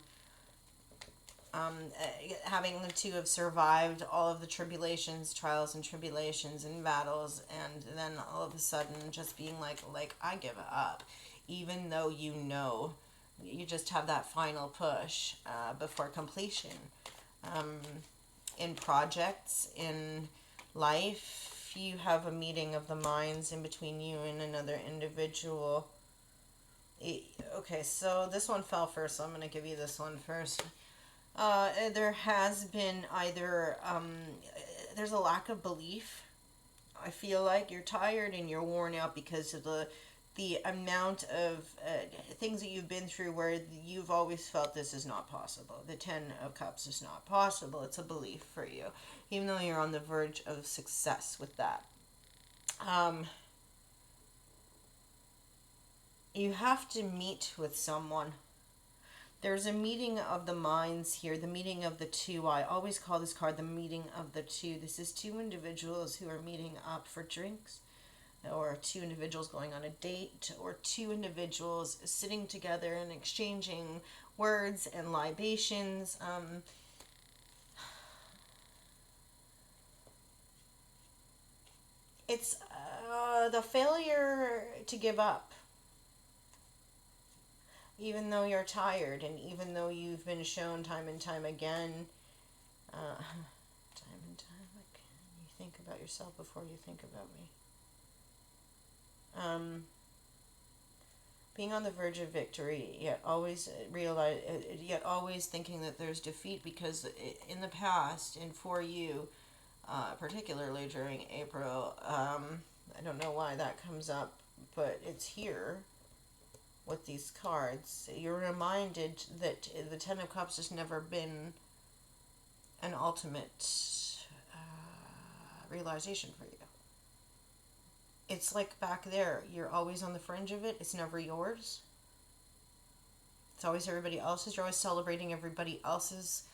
Having to have survived all of the tribulations, trials and tribulations and battles, and then all of a sudden just being like I give up, even though you just have that final push before completion. In projects, in life, you have a meeting of the minds in between you and another individual. Okay, so this one fell first, so I'm going to give you this one first. There has been either, there's a lack of belief. I feel like you're tired and you're worn out because of the amount of things that you've been through where you've always felt this is not possible. The Ten of Cups is not possible. It's a belief for you, even though you're on the verge of success with that. You have to meet with someone. There's a meeting of the minds here, the meeting of the two. I always call this card the meeting of the two. This is two individuals who are meeting up for drinks, or two individuals going on a date, or two individuals sitting together and exchanging words and libations. It's the failure to give up. Even though you're tired, and even though you've been shown time and time again, time and time again, you think about yourself before you think about me. Being on the verge of victory, yet always always thinking that there's defeat, because in the past, and for you, particularly during April, I don't know why that comes up, but it's here. With these cards, you're reminded that the Ten of Cups has never been an ultimate realization for you. It's like back there, you're always on the fringe of it. It's never yours. It's always everybody else's. You're always celebrating everybody else's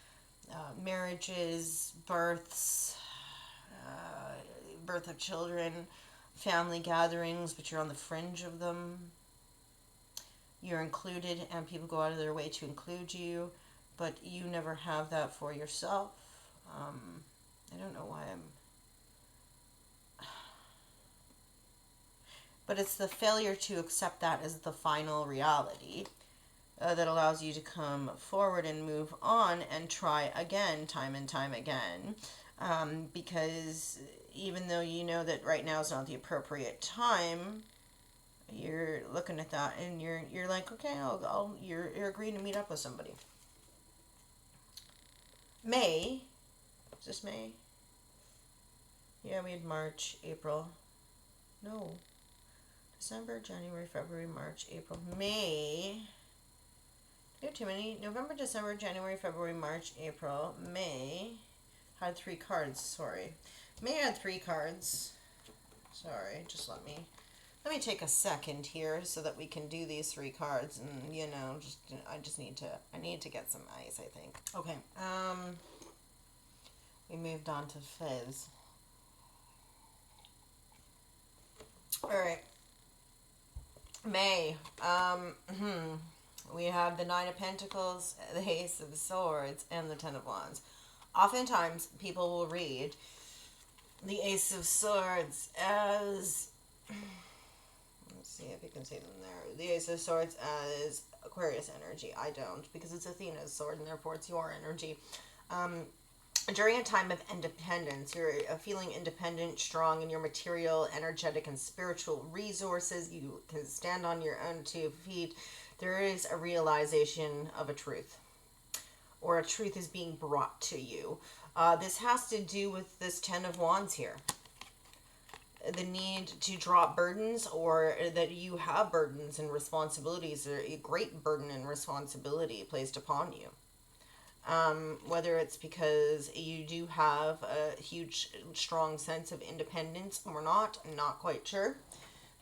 marriages, births, birth of children, family gatherings, but you're on the fringe of them. You're included, and people go out of their way to include you, but you never have that for yourself. I don't know why but it's the failure to accept that as the final reality that allows you to come forward and move on and try again, time and time again. Because even though you know that right now is not the appropriate time, you're looking at that and you're like, okay, you're agreeing to meet up with somebody. May, is this May? Yeah, we had March, April. No. December, January, February, March, April, May. You have too many. November, December, January, February, March, April, May. Had 3 cards, sorry. May had 3 cards. Sorry, just let me take a second here so that we can do these 3 cards, and I need to get some ice, I think. Okay. We moved on to fizz. All right. May. We have the 9 of Pentacles, the Ace of Swords, and the 10 of Wands. Oftentimes, people will read the Ace of Swords as, let's see if you can see them there. The Ace of Swords as Aquarius energy. I don't, because it's Athena's sword, and therefore it's your energy. During a time of independence, you're feeling independent, strong in your material, energetic, and spiritual resources. You can stand on your own 2 feet. There is a realization of a truth, or a truth is being brought to you. This has to do with this 10 of Wands here. The need to drop burdens, or that you have burdens and responsibilities, or a great burden and responsibility placed upon you. Whether it's because you do have a huge, strong sense of independence or not, I'm not quite sure.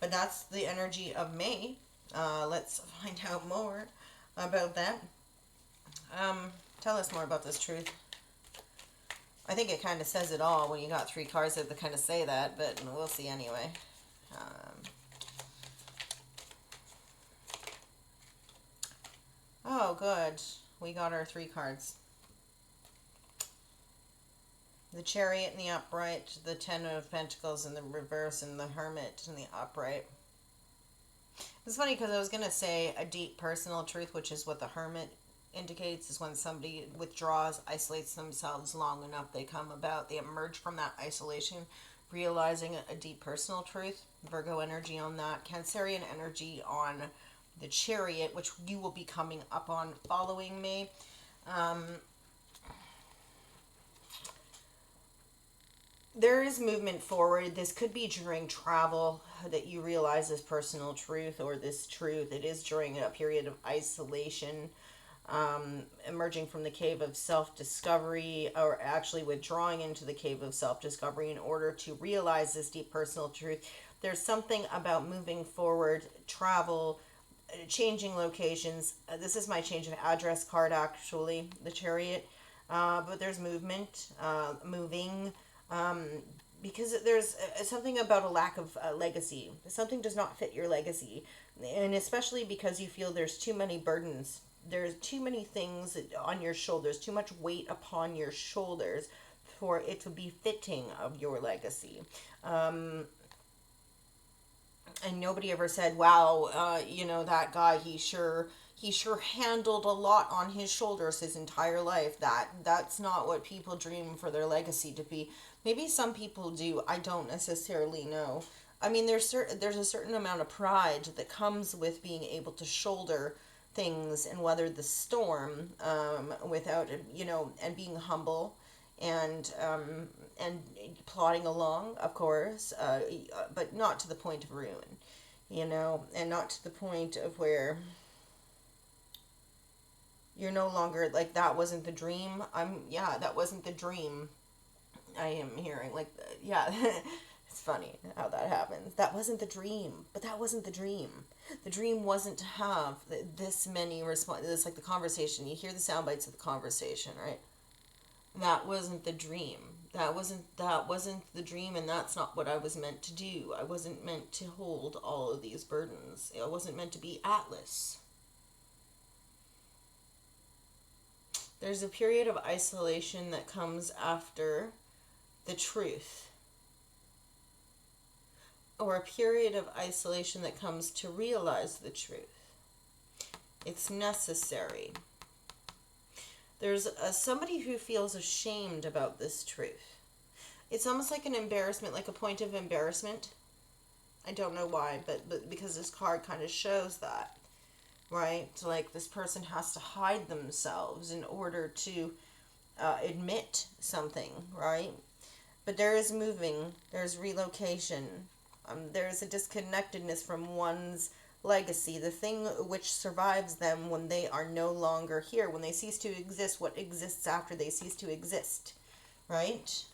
But that's the energy of May. Let's find out more about that. Tell us more about this truth. I think it kind of says it all when you got 3 cards that kind of say that, but we'll see anyway. Oh, good. We got our 3 cards. The Chariot in the upright, the 10 of Pentacles in the reverse, and the Hermit in the upright. It's funny because I was going to say a deep personal truth, which is what the Hermit indicates, is when somebody withdraws, isolates themselves long enough, they emerge from that isolation, realizing a deep personal truth. Virgo energy on that. Cancerian energy on the Chariot, which you will be coming up on following me. There is movement forward. This could be during travel that you realize this personal truth, or this truth. It is during a period of isolation, emerging from the cave of self-discovery, or actually withdrawing into the cave of self-discovery in order to realize this deep personal truth. There's something about moving forward, travel, changing locations. This is my change of address card, actually, the Chariot. But there's movement, moving, because there's something about a lack of legacy. Something does not fit your legacy. And especially because you feel there's too many burdens. There's too many things on your shoulders, too much weight upon your shoulders for it to be fitting of your legacy. And nobody ever said, wow, that guy, he sure handled a lot on his shoulders his entire life. That's not what people dream for their legacy to be. Maybe some people do. I don't necessarily know. I mean, there's a certain amount of pride that comes with being able to shoulder things and weather the storm, without, and being humble, and plodding along, of course, but not to the point of ruin, and not to the point of where you're no longer like, that wasn't the dream. That wasn't the dream. I am hearing, like, yeah. It's funny how that happens. That wasn't the dream, but that wasn't the dream. The dream wasn't to have this many responses. It's like the conversation. You hear the sound bites of the conversation, right? That wasn't the dream. That wasn't the dream, and that's not what I was meant to do. I wasn't meant to hold all of these burdens. I wasn't meant to be Atlas. There's a period of isolation that comes after the truth, or a period of isolation that comes to realize the truth. It's necessary. There's somebody who feels ashamed about this truth. It's almost like an embarrassment, like a point of embarrassment. I don't know why, but because this card kind of shows that, right? So, like, this person has to hide themselves in order to admit something, right? But there is moving, there's relocation, there's a disconnectedness from one's legacy, the thing which survives them when they are no longer here, when they cease to exist, what exists after they cease to exist, right?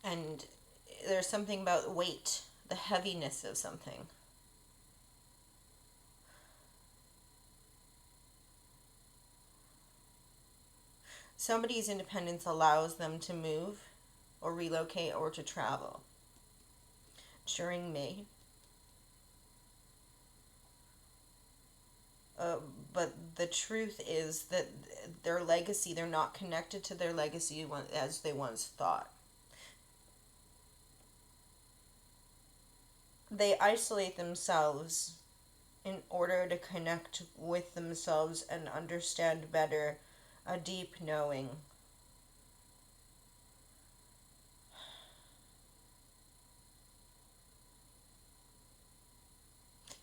And there's something about weight, the heaviness of something. Somebody's independence allows them to move or relocate or to travel during May. But the truth is that their legacy, they're not connected to their legacy as they once thought. They isolate themselves in order to connect with themselves and understand better a deep knowing.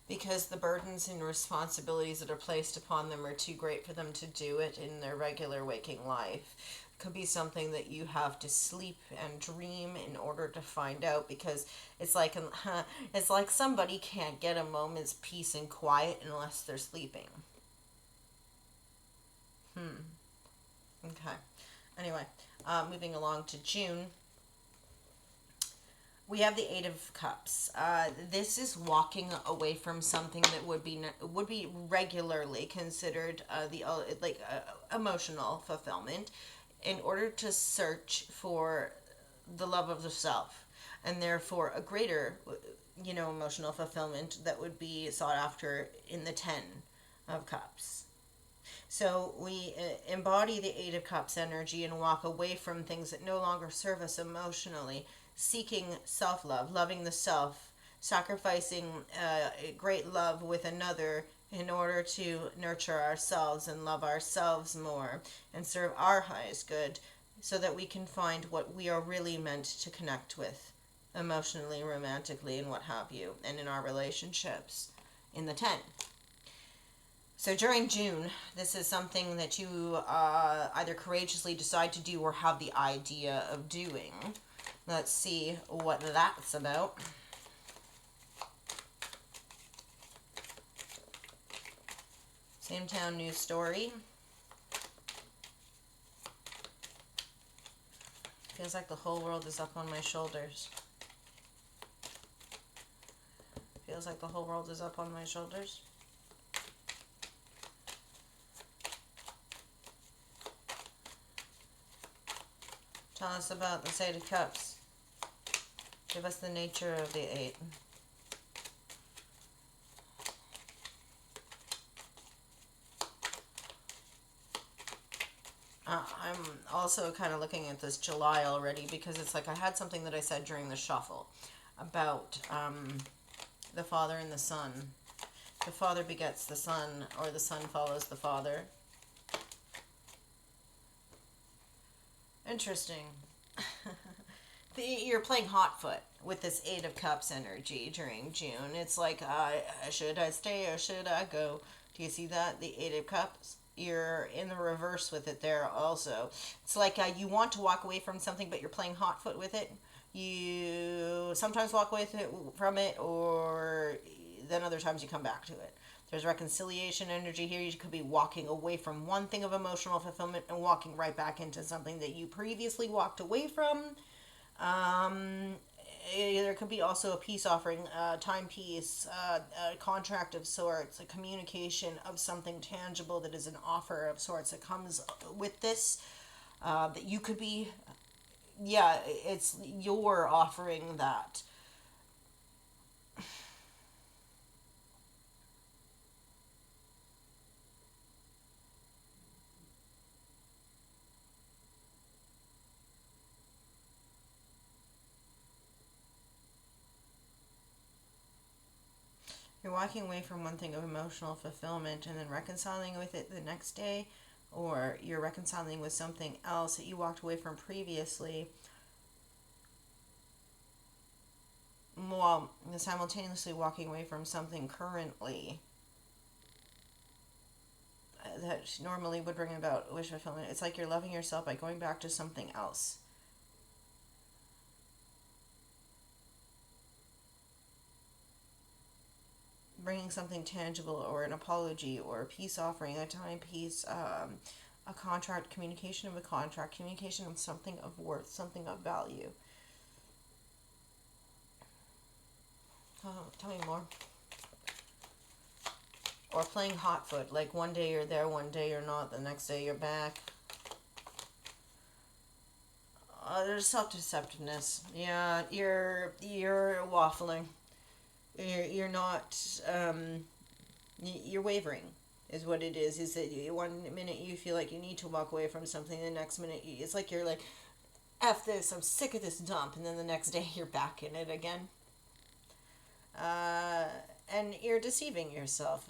Because the burdens and responsibilities that are placed upon them are too great for them to do it in their regular waking life. It could be something that you have to sleep and dream in order to find out, because it's like somebody can't get a moment's peace and quiet unless they're sleeping. Okay. Anyway, moving along to June. We have the Eight of Cups. This is walking away from something that would be regularly considered emotional fulfillment, in order to search for the love of the self, and therefore a greater, emotional fulfillment that would be sought after in the Ten of Cups. So we embody the Eight of Cups energy and walk away from things that no longer serve us emotionally, seeking self-love, loving the self, sacrificing great love with another in order to nurture ourselves and love ourselves more and serve our highest good, so that we can find what we are really meant to connect with emotionally, romantically, and what have you, and in our relationships in the 10. So during June, this is something that you either courageously decide to do or have the idea of doing. Let's see what that's about. Same town, new story. Feels like the whole world is up on my shoulders. feels like the whole world is up on my shoulders. Tell us about the Eight of Cups. Give us the nature of the Eight. I'm also kind of looking at this July already, because it's like I had something that I said during the shuffle about the father and the son. The father begets the son, or the son follows the father. Interesting. You're playing hot foot with this Eight of Cups energy during June. It's like, should I stay or should I go? Do you see that? The Eight of Cups. You're in the reverse with it there also. It's like you want to walk away from something, but you're playing hot foot with it. You sometimes walk away from it, or then other times you come back to it. There's reconciliation energy here. You could be walking away from one thing of emotional fulfillment and walking right back into something that you previously walked away from. There could be also a peace offering, a timepiece, a contract of sorts, a communication of something tangible that is an offer of sorts that comes with this. That you could be, yeah, it's you're offering that. You're walking away from one thing of emotional fulfillment and then reconciling with it the next day, or you're reconciling with something else that you walked away from previously, while simultaneously walking away from something currently that normally would bring about wish fulfillment. It's like you're loving yourself by going back to something else. Bringing something tangible, or an apology, or a peace offering, a timepiece, a contract, communication of a contract, communication of something of worth, something of value. Oh, tell me more. Or playing hot foot, like one day you're there, one day you're not, the next day you're back. There's self-deceptiveness. Yeah, you're waffling. You're not, you're wavering is what it is that one minute you feel like you need to walk away from something, the next minute it's like you're like, F this, I'm sick of this dump, and then the next day you're back in it again. And you're deceiving yourself.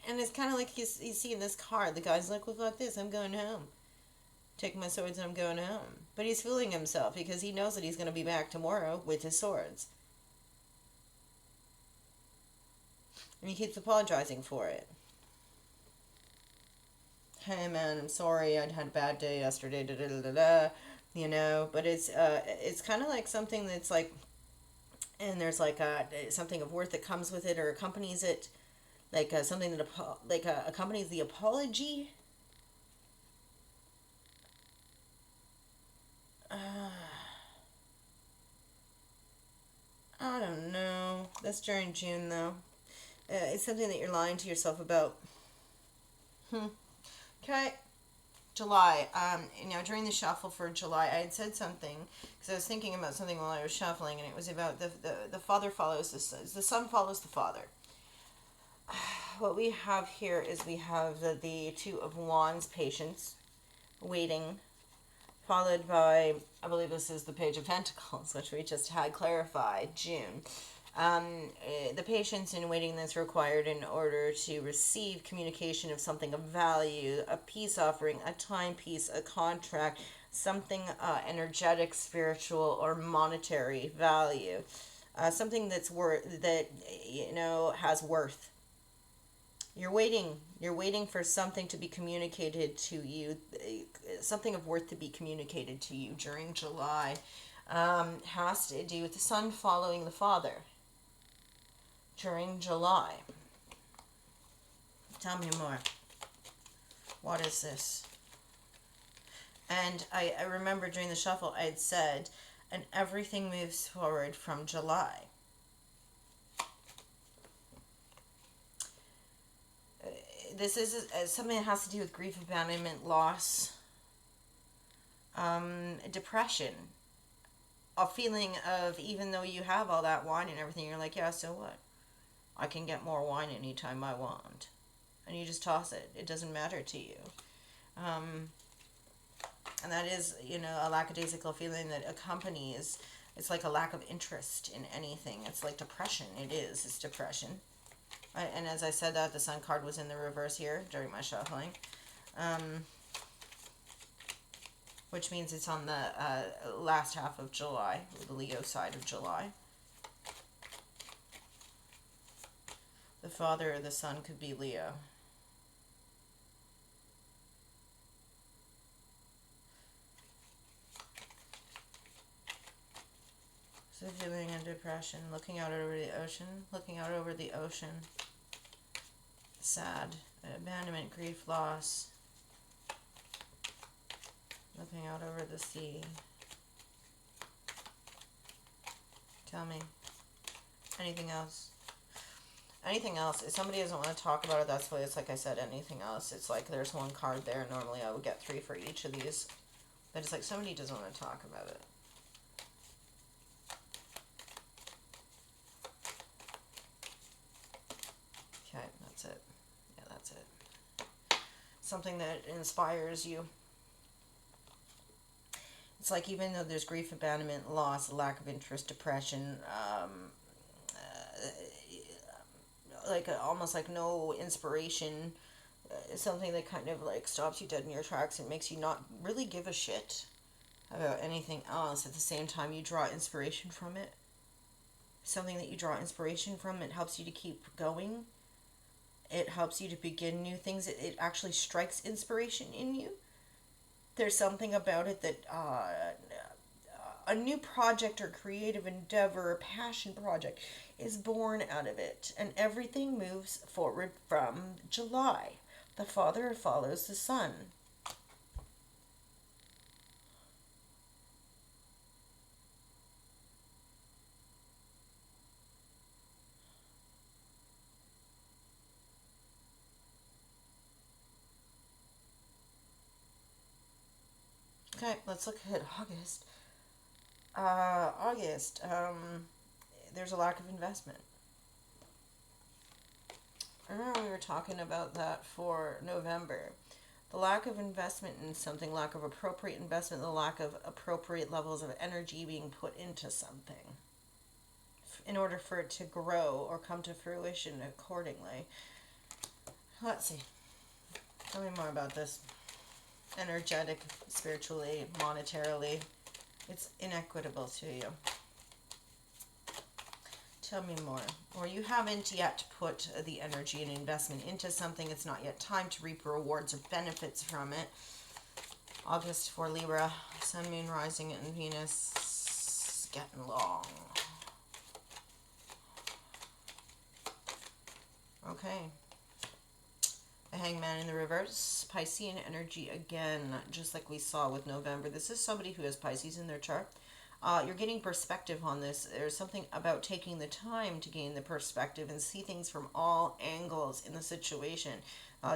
And it's kind of like you see in this card, the guy's like, well, fuck this, I'm going home. Take my swords and I'm going home. But he's fooling himself because he knows that he's going to be back tomorrow with his swords. And he keeps apologizing for it. Hey man, I'm sorry, I had a bad day yesterday, da da da da. You know, but it's kind of like something that's like, and there's like something of worth that comes with it or accompanies it, like something that accompanies the apology. I don't know. That's during June, though. It's something that you're lying to yourself about. Okay. July. During the shuffle for July, I had said something because I was thinking about something while I was shuffling, and it was about the father follows the son follows the father. What we have here is we have the Two of Wands, patience, waiting, followed by, I believe this is the Page of Pentacles, which we just had clarified, June. The patience and waiting that's required in order to receive communication of something of value, a peace offering, a timepiece, a contract, something energetic, spiritual, or monetary value. Something that's has worth. You're waiting for something to be communicated to you, something of worth to be communicated to you during July. Has to do with the son following the father during July. Tell me more. What is this? And I remember during the shuffle I had said, and everything moves forward from July. this is something that has to do with grief, abandonment, loss, depression. A feeling of, even though you have all that wine and everything, you're like, yeah, so what? I can get more wine anytime I want. And you just toss it. It doesn't matter to you. And that is, a lackadaisical feeling that accompanies, it's like a lack of interest in anything. It's like depression. It's depression. And as I said that, the Sun card was in the reverse here during my shuffling. Which means it's on the last half of July, the Leo side of July. The father of the Sun could be Leo. So feeling and depression, looking out over the ocean, sad, abandonment, grief, loss, looking out over the sea. Tell me, anything else? Anything else? If somebody doesn't want to talk about it, that's why it's like I said, anything else. It's like there's one card there. Normally I would get 3 for each of these. But it's like somebody doesn't want to talk about it. Okay, that's it. Yeah, that's it. Something that inspires you. It's like even though there's grief, abandonment, loss, lack of interest, depression, like almost like no inspiration, something that kind of like stops you dead in your tracks and makes you not really give a shit about anything else. At the same time, you draw inspiration from it. Something that you draw inspiration from, it helps you to keep going. It helps you to begin new things. It actually strikes inspiration in you. There's something about it that a new project or creative endeavor, a passion project, is born out of it. And everything moves forward from July. The father follows the son. Okay, let's look at August. There's a lack of investment. I remember we were talking about that for November. The lack of investment in something, lack of appropriate investment, the lack of appropriate levels of energy being put into something in order for it to grow or come to fruition accordingly. Let's see. Tell me more about this. Energetic, spiritually, monetarily. It's inequitable to you. Tell me more. Or you haven't yet put the energy and investment into something. It's not yet time to reap rewards or benefits from it. August for Libra. Sun, Moon, Rising, and Venus. Getting long. Okay. The Hangman in the reverse. Piscean energy again, just like we saw with November. This is somebody who has Pisces in their chart. You're getting perspective on this. There's something about taking the time to gain the perspective and see things from all angles in the situation.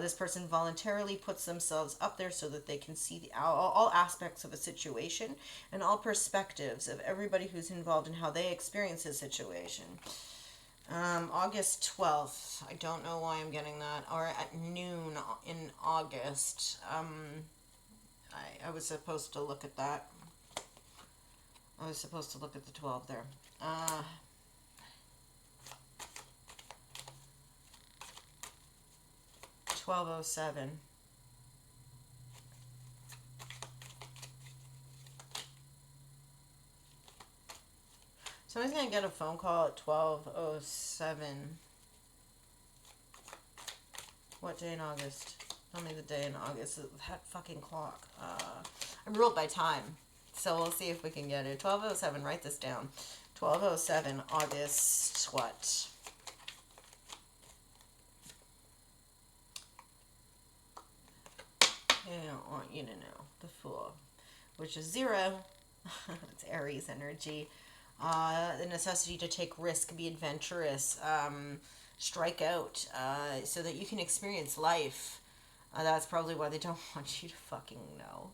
This person voluntarily puts themselves up there so that they can see all aspects of a situation and all perspectives of everybody who's involved in how they experience a situation. August 12th. I don't know why I'm getting that. Or at noon in August. I was supposed to look at that. I was supposed to look at the 12 there. 12:07. Somebody's going to get a phone call at 12:07. What day in August? Tell me the day in August. That fucking clock. I'm ruled by time. So we'll see if we can get it. 12:07. Write this down. 12:07 August what? I don't want you to know. The Fool. Which is 0. It's Aries energy. The necessity to take risk, be adventurous, strike out so that you can experience life. That's probably why they don't want you to fucking know.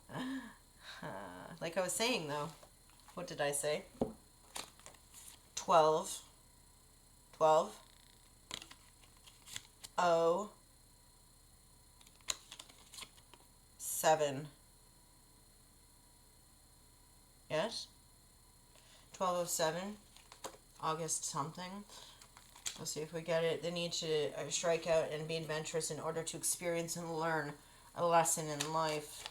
Like I was saying, though, what did I say? 12, 12, 0, 7. Yes? 1207, August something. Let's see if we get it. They need to strike out and be adventurous in order to experience and learn a lesson in life.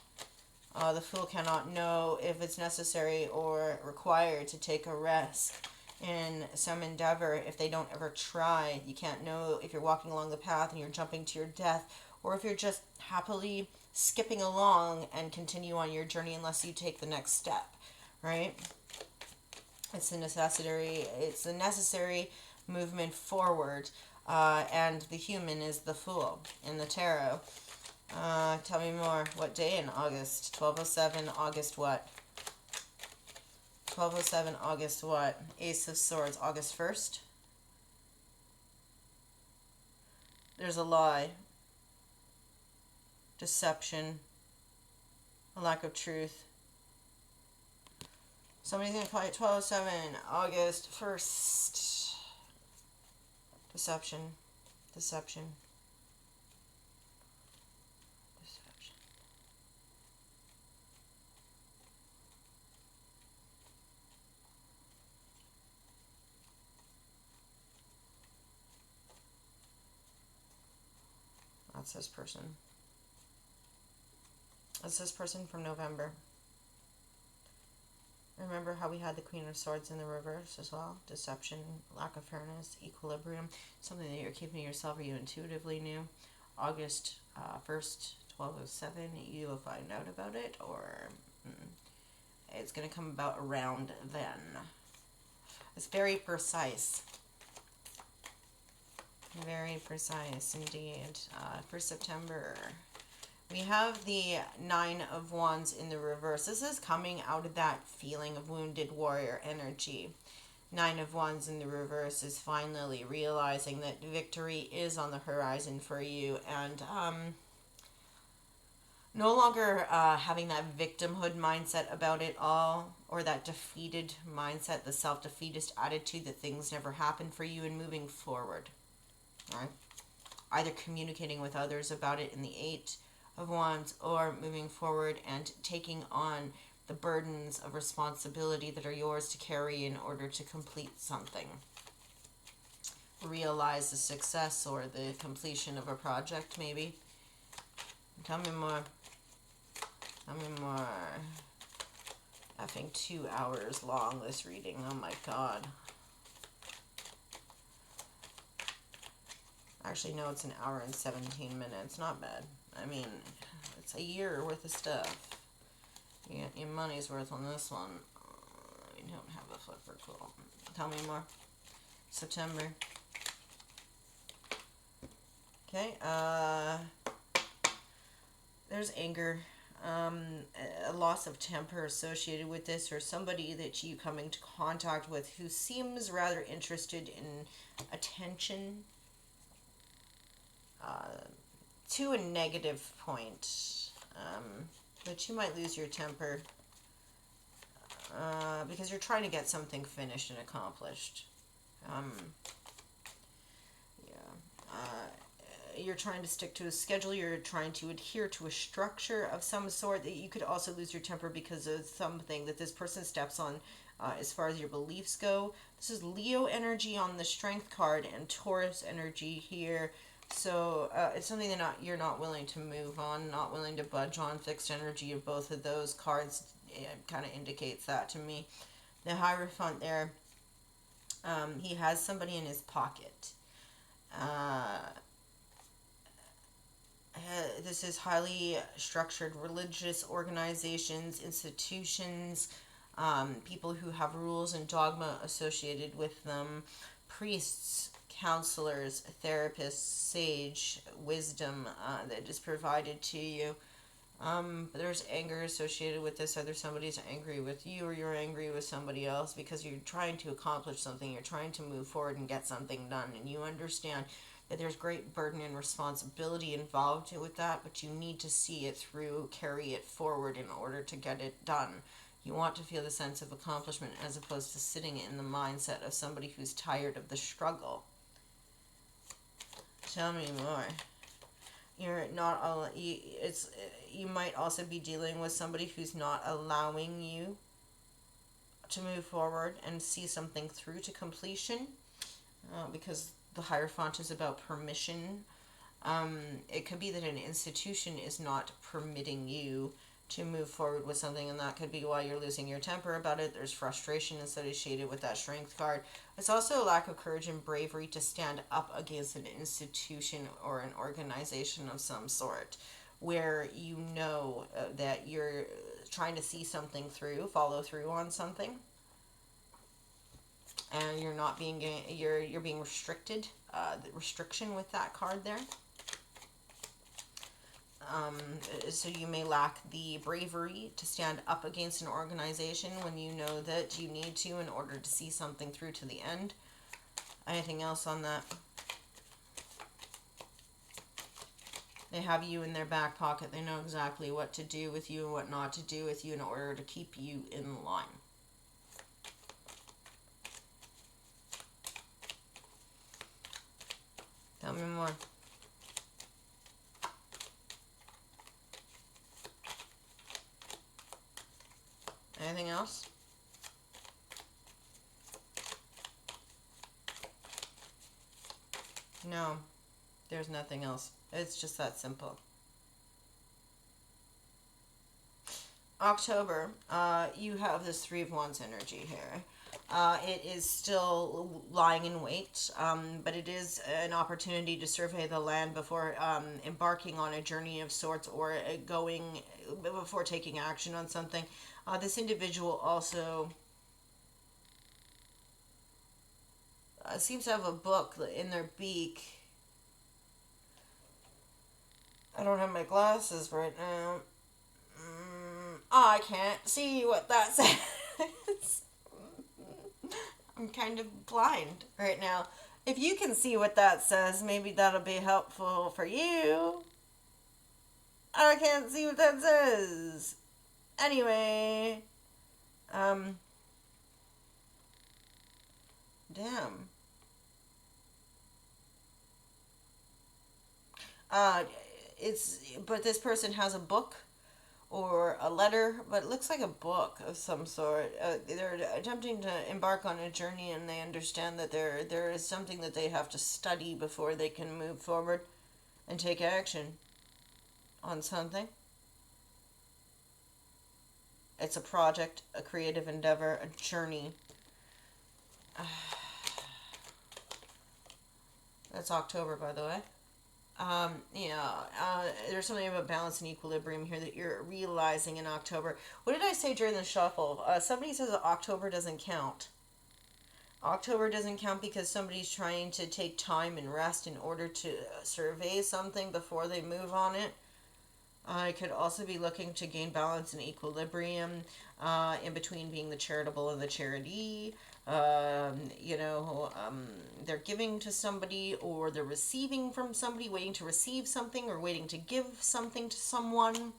The fool cannot know if it's necessary or required to take a risk in some endeavor if they don't ever try. You can't know if you're walking along the path and you're jumping to your death, or if you're just happily skipping along and continue on your journey unless you take the next step, right? It's the necessary movement forward, and the human is the fool in the tarot. Tell me more. What day in August? 1207, August what? 1207, August what? Ace of Swords, August 1st? There's a lie. Deception. A lack of truth. Somebody's going to call it 1207, August 1st. Deception. Deception. Deception. That's this person. That's this person from November. Remember how we had the Queen of Swords in the reverse as well? Deception, lack of fairness, equilibrium, something that you're keeping to yourself or you intuitively knew. August 1st, 1207, you'll find out about it, or it's going to come about around then. It's very precise. Very precise indeed. For September, we have the 9 of Wands in the reverse. This is coming out of that feeling of wounded warrior energy. 9 of Wands in the reverse is finally realizing that victory is on the horizon for you, and no longer having that victimhood mindset about it all, or that defeated mindset, the self-defeatist attitude that things never happen for you, and moving forward. All right? Either communicating with others about it in the 8 of Wands, or moving forward and taking on the burdens of responsibility that are yours to carry in order to complete something. Realize the success or the completion of a project, maybe. Tell me more. Tell me more. Effing 2 hours long, this reading. Oh my god. Actually, no, it's an hour and 17 minutes. Not bad. I mean, it's a year worth of stuff. You get your money's worth on this one. We don't have a flipper. Cool. Tell me more. September. Okay. There's anger. A loss of temper associated with this, or somebody that you come into contact with who seems rather interested in attention. To a negative point, that you might lose your temper because you're trying to get something finished and accomplished. You're trying to stick to a schedule, you're trying to adhere to a structure of some sort, that you could also lose your temper because of something that this person steps on as far as your beliefs go. This is Leo energy on the Strength card and Taurus energy here. So it's something that you're not willing to move on, not willing to budge on. Fixed energy of both of those cards kind of indicates that to me. The Hierophant there, he has somebody in his pocket. This is highly structured religious organizations, institutions, people who have rules and dogma associated with them, priests, counselors, therapists, sage, wisdom that is provided to you. There's anger associated with this. Either somebody's angry with you or you're angry with somebody else because you're trying to accomplish something. You're trying to move forward and get something done. And you understand that there's great burden and responsibility involved with that, but you need to see it through, carry it forward in order to get it done. You want to feel the sense of accomplishment as opposed to sitting in the mindset of somebody who's tired of the struggle. Tell me more. You're not, you might also be dealing with somebody who's not allowing you to move forward and see something through to completion, because the Hierophant is about permission. It could be that an institution is not permitting you to move forward with something, and that could be why you're losing your temper about it. There's frustration associated with that Strength card. It's also a lack of courage and bravery to stand up against an institution or an organization of some sort, where you know that you're trying to see something through, follow through on something, and you're not being you're being restricted. The restriction with that card there. So you may lack the bravery to stand up against an organization when you know that you need to in order to see something through to the end. Anything else on that? They have you in their back pocket. They know exactly what to do with you and what not to do with you in order to keep you in line. Tell me more. Anything else? No, there's nothing else. It's just that simple. October, you have this Three of Wands energy here. It is still lying in wait, but it is an opportunity to survey the land before embarking on a journey of sorts, or before taking action on something. This individual also seems to have a book in their beak. I don't have my glasses right now. I can't see what that says. I'm kind of blind right now. If you can see what that says, maybe that'll be helpful for you. I can't see what that says. Anyway, damn. But this person has a book or a letter, but it looks like a book of some sort. They're attempting to embark on a journey, and they understand that there is something that they have to study before they can move forward and take action on something. It's a project, a creative endeavor, a journey. That's October, by the way. There's something about balance and equilibrium here that you're realizing in October. What did I say during the shuffle? Somebody says that October doesn't count. October doesn't count because somebody's trying to take time and rest in order to survey something before they move on it. I could also be looking to gain balance and equilibrium in between being the charitable and the charity. They're giving to somebody, or they're receiving from somebody, waiting to receive something, or waiting to give something to someone.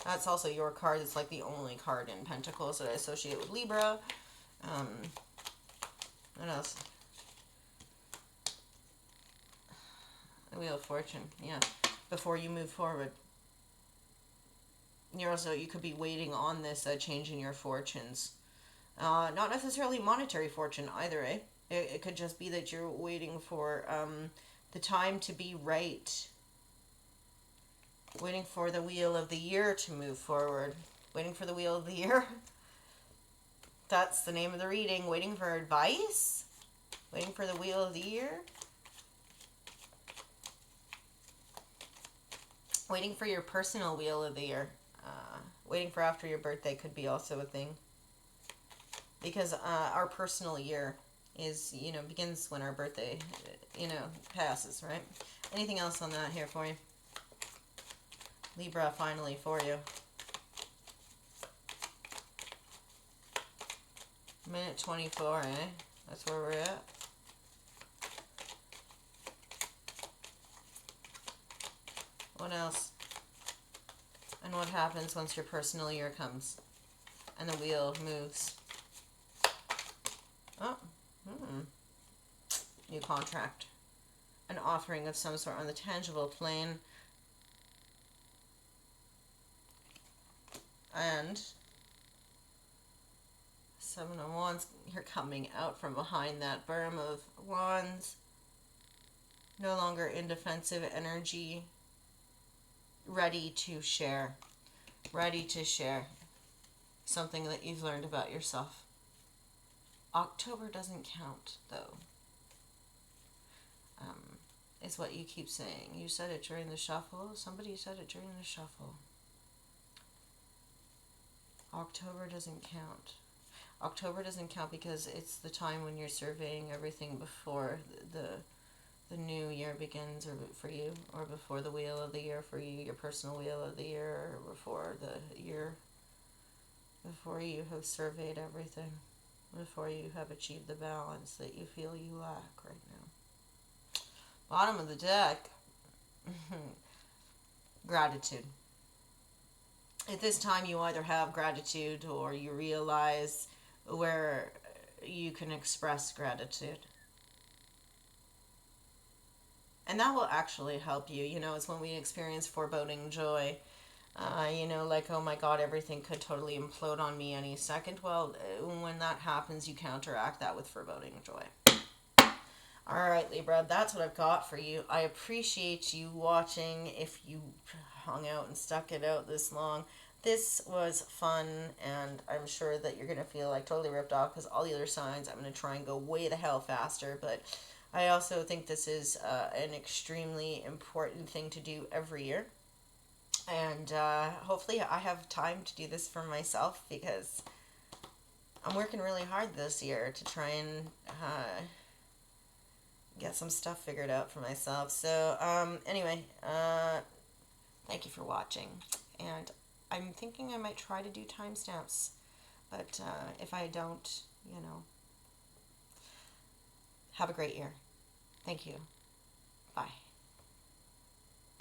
That's also your card. It's like the only card in Pentacles that I associate with Libra. What else? The Wheel of Fortune, yeah. Before you move forward. You could be waiting on this change in your fortunes. Not necessarily monetary fortune either, eh? It could just be that you're waiting for the time to be right. Waiting for the Wheel of the Year to move forward. Waiting for the Wheel of the Year. That's the name of the reading. Waiting for advice. Waiting for the Wheel of the Year. Waiting for your personal Wheel of the Year. Waiting for after your birthday could be also a thing. Because our personal year is, begins when our birthday, passes, right? Anything else on that here for you? Libra, finally for you. Minute 24, eh? That's where we're at. What else? And what happens once your personal year comes and the wheel moves? Oh, new contract. An offering of some sort on the tangible plane. And Seven of Wands, you're coming out from behind that berm of wands. No longer in defensive energy. Ready to share. Ready to share something that you've learned about yourself. October doesn't count, though. Is what you keep saying. You said it during the shuffle. Somebody said it during the shuffle. October doesn't count. October doesn't count because it's the time when you're surveying everything before the new year begins, or for you, or before the wheel of the year for you, your personal wheel of the year, or before the year, before you have surveyed everything, before you have achieved the balance that you feel you lack right now. Bottom of the deck, gratitude. At this time, you either have gratitude or you realize where you can express gratitude. And that will actually help you. You know, it's when we experience foreboding joy. You know, like, oh my God, everything could totally implode on me any second. Well, when that happens, you counteract that with foreboding joy. All right, Libra, that's what I've got for you. I appreciate you watching. If you hung out and stuck it out this long, this was fun, and I'm sure that you're going to feel like totally ripped off because all the other signs, I'm going to try and go way the hell faster, but I also think this is an extremely important thing to do every year. And hopefully I have time to do this for myself because I'm working really hard this year to try and get some stuff figured out for myself. So anyway, thank you for watching. And I'm thinking I might try to do timestamps. But if I don't, you know, have a great year. Thank you. Bye.